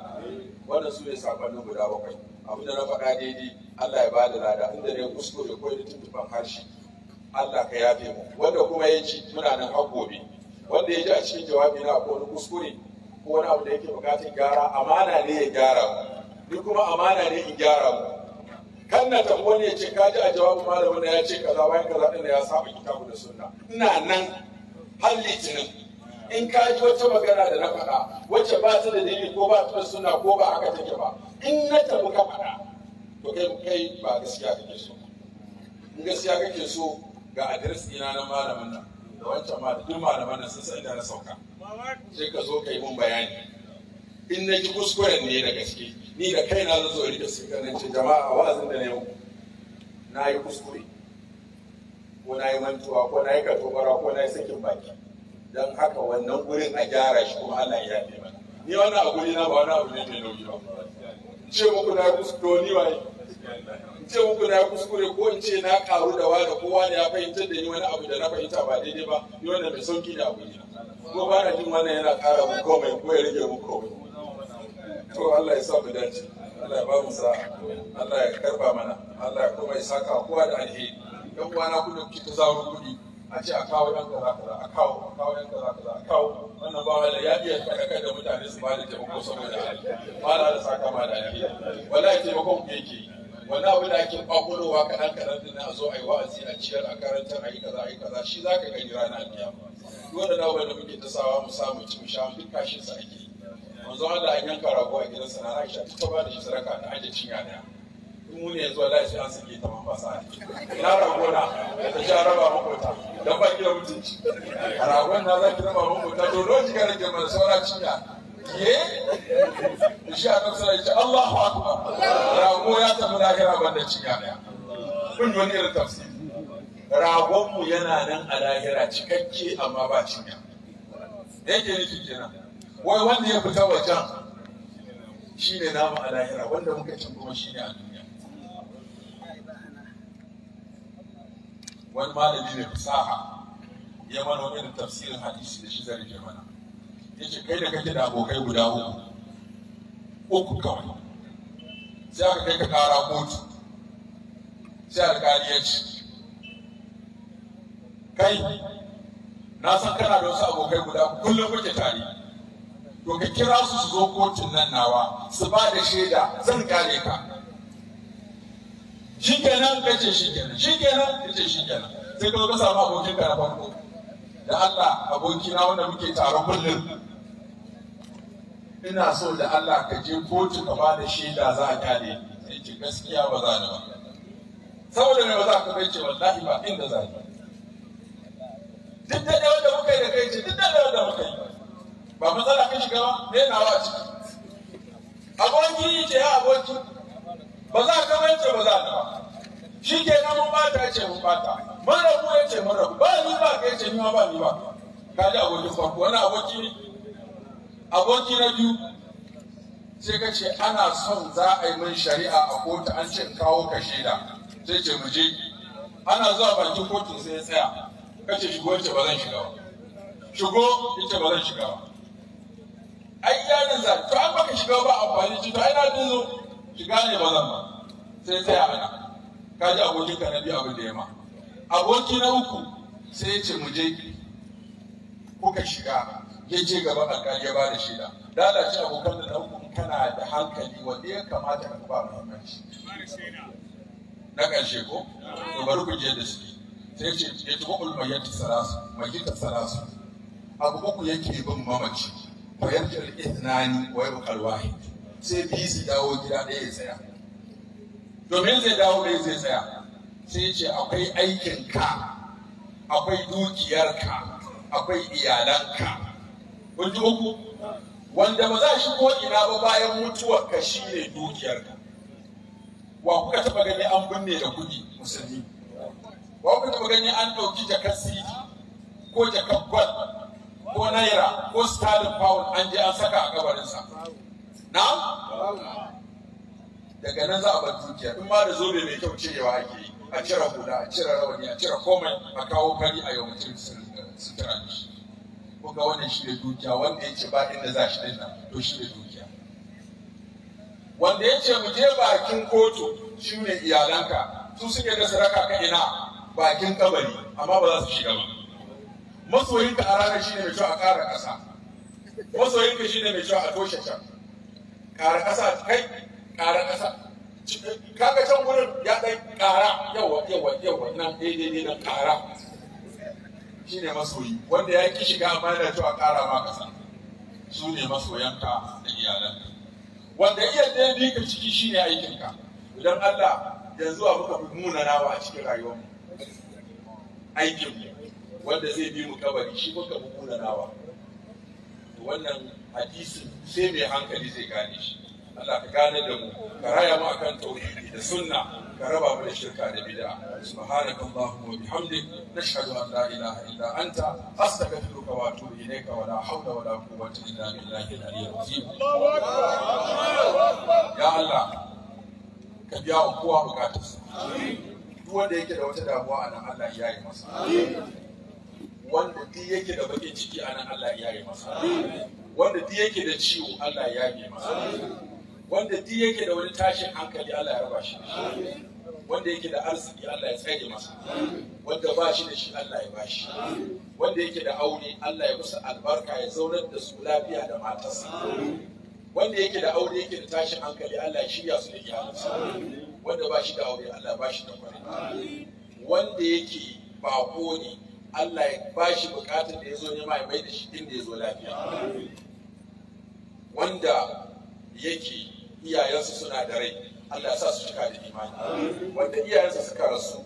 S2: wannan su ne sakonnin guda 7 abin da na faɗa daidai Allah ya bada lada inda ne kuskure ko da tuntuban harshe Allah ka yafe mu wanda kuma ya ji muna nan har gobe wanda ya ji a cikin jawabi na akwai wani kuskure ko wani abu da yake bukatar gyara amana ne ya gyara mu ni kuma amana ne in gyara mu kan na tafi wani ya ce ka ji a jawabin malamin da ya ce kaza bayan kaza din da ya saba kitabu da sunna ina nan har litinin in ka ji wata magana da na faɗa wacce ba ta da dalili ko ba ta da sunna ko ba haka take ba in na tafi ka faɗa to kai ba gaskiya kake so in gaskiya kake so ga adres ɗina na malamin nan da wancan ma da duk malaman nan sun san da na sauka sai ka zo ka yi mun bayani in na ji kuskuren ne da gaske ni da kaina zan zo rike su ganin ce jama'a wa'azin da na yau na yi kuskure ko na yi mantuwa ko na yi katobara ko na yi sakin baki don haka wannan gurin a gyara shi kuma Allah ya yafe mana ni wannan abu ne na ba wani abu ne mai nauyi ba in ce muku na kuskure ni waye in ce muku na kuskure ko in ce na karu da wani kowa ne ya fahimtar da ni wani abu da na fahimta ba daidai ba ni wannan mai sauki da abu ne ko ba na jin wannan yana ƙara mu komai ko ya rage mu komai to Allah ya sa mu dace Allah ya ba mu sa'a Allah ya karba mana Allah ya kuma ya saka kowa da alheri yan uwana ku da kuke ta zaro kuɗi a ce a kawo yan kaza kaza a kawo yan kaza kaza a kawo wannan ba wala ya iya faɗakar da mutane su ba da taimako saboda Allah da saka ma da alheri wallahi taimakon ku yake yi wani abu da ake kwakwalowa kaɗan din a zo a yi wa'azi a ciyar a karantar a yi kaza shi za ka gani ranar alkiyama dole da wanda muke ta sawa mu samu ci mu sha duk kashin sa ake yi manzo Allah an yanka rago a gidansa na Aisha ta ba da shi sadaka da aje cinya daya in mu ne yanzu wallahi sai an sake ta man fasa ina rago na ta ja raba makota dan ba ki da mutunci ragon na za ki raba makota to lokaci ga rage mana saura cinya shi a kan sanar ce Allahu Akbar rago ya tafi lahira banda cinya daya kun yi wani irin tafsir ragonmu yana nan a lahira cikakke amma ba cinya yake nufi kenan wai wanda ya fita wajen shi ne namu a lahira wanda muka cin kuma shi ne a duniya wani malami mai fasaha ya mana wani irin tafsirin hadisi da shi zai rike mana yace kai da kake da abokai guda uku kawai sai aka kai ka kara kotu sai alƙali ya ce kai na san kana da wasu abokai guda kullum kuke tare to ka kira su zo kotun nan nawa su ba da shaida zan kare ka shikenan kace shikenan kace shikenan sai ka zo ka samu abokin ka na farko da Allah abokina wanda muke tare kullum ina so da Allah ka je kotu ka ba da shaida za a kyale sai ce gaskiya ba za ni ba saboda me ba za ka bai ce wallahi ba inda za ni duk da wanda muka yi da kai ce duk da wanda muka yi ba matsala ka shiga ba ne nawa a ciki aboki ce ya aboki ba za ka bai ce ba za ni ba shi ke nan mun bata ce mun bata mun rabu ya ce mun rabu ba ni ba ka ce ni ma ba ni ba ka ji abokin farko wani aboki ne aboki na biyu sai ka ce ana son za a yi min shari'a a kotu an ce kawo ka shaida sai ce mu je ana zuwa bakin kotun sai ya tsaya ka ce shigo ce ba zan shiga ba shigo ce ba zan shiga ba ai yanin za to an baka shiga ba amfani ci to ai na dinzo shiga ne ba zan ba sai tsaya ana ka ji abokin ka na biyu abin da ya ma aboki na uku sai ya ce mu je kuka shiga ya je gaban alƙali ya ba da shaida lalace abokan da na uku kana da hankali wanda ya kamata ka ba muhimmanci na ƙarshe ko to bari ku je da suke sai ce ya tuba ulmayyati salasu mayyita salasu abu uku yake bin mamaci fa yarjal ithnani wa yabqal wahid sai bi su dawo gida ɗaya ya tsaya domin zai dawo ɗaya zai tsaya sai ce akwai aikinka akwai dukiyarka akwai iyalanka kun ji uku wanda ba za shi ko ina ba bayan mutuwar ka shi ne dukiyarka wa kuka taba gani an binne da kuɗi musulmi wa kuka taba gani an ɗauki jakar siti ko jakar gwal ko naira ko sterling pound an je an saka a kabarinsa na daga nan za a bar dukiya in ma da zobe mai kyau cirewa ake yi a cire hula a cire rawani a cire komai a kawo fari a yau mutum sutura da shi ko ga wannan shi da dukiya wanda ya ce ba inda za shi din nan to shi da dukiya wanda ya ce mu je bakin kotu shi ne iyalanka su suke da saraka ka ina bakin kabari amma ba za su shiga ba masoyinka a ranar shi ne mai kyau a ƙara ƙasa masoyinka shi ne mai kyau a toshe can ƙara ƙasa kai ƙara ƙasa kaga can wurin ya ɗan ƙara yawa nan daidai nan ƙara shi ne masoyi wanda ya ki shiga amma yana cewa ƙara ma ƙasa su ne masoyanka da iyalanka wanda iya daidai ka ciki shi ne aikinka idan Allah yanzu a muka fi munanawa a cikin rayuwarmu aikinmu wanda zai bi mu kabari shi muka mummuna nawa. Wannan hadisin sai mai hankali zai gane shi. Allah ka gane da mu, ka raya mu akan tauhidi da sunna, ka raba mu da shirka da bid'a. Subhanakallahumma wa bihamdik, nashhadu an la ilaha illa anta, astaghfiruka wa atubu ilayka, wa la hawla wa la quwwata illa billahi al-aliyyil azim. Ya Allah, ka biya wa kowa bukatarsa. Duk wanda yake da wata damuwa a nan, Allah ya yi masa. Wanda duk yake da bakin ciki a nan, Allah ya yi masa. Wanda duk yake da ciwo, Allah ya yi masa. Wanda duk yake da wani tashin hankali, Allah ya raba shi. Wanda yake da arziki, Allah ya tsare masa. Wanda ba shi da shi, Allah ya ba shi. Wanda yake da aure, Allah ya musu albarka, ya zaunar da su lafiya da matarsa. Wanda yake da aure yake da tashin hankali, Allah ya shirya su da iyalansa. Wanda ba shi da aure, Allah ba shi da kwarai. Wanda yake bako ne, Allah ya ba shi bukatar da ya zo nema ya mai da shi inda ya zo lafiya. Wanda yake iyayensu suna da rai, Allah ya sa su cika da imani. Wanda iyayensu suka rasu,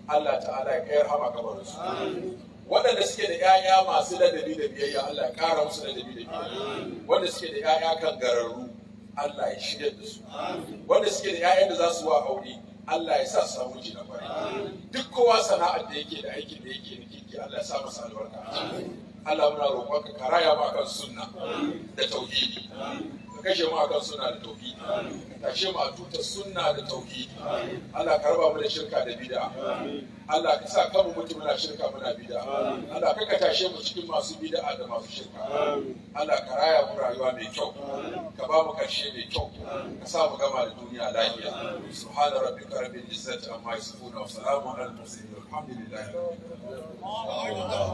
S2: Allah ta'ala ya kai rahama kabarinsu. Waɗanda suke da 'ya'ya masu ladabi da biyayya, Allah ya ƙara musu ladabi da biyayya. Wanda suke da 'ya'ya kan gararru, Allah ya shirya da su. Wanda suke da 'ya'yan da za su wa aure, Allah ya sa su samu miji na kwarai. Duk kowa sana'ar da yake da aikin da yake da kiki, Allah ya sa masa albarka a ciki. Allah muna roƙonka ka raya mu akan sunna da tauhidi. Ka kashe mu akan sunna da tauhidi. Ka tashe mu a tutar sunna da tauhidi. Allah ka raba mu da shirka da bid'a. Allah ka sa kanmu mutu muna shirka muna bid'a. Allah ka tashe mu cikin masu bid'a da masu shirka. Allah ka raya mu rayuwa mai kyau. Ka ba mu karshe mai kyau. Ka sa mu gama da duniya lafiya. Subhana rabbika rabbil izzati amma yasifun wa salamun alal mursalin walhamdulillahi rabbil alamin.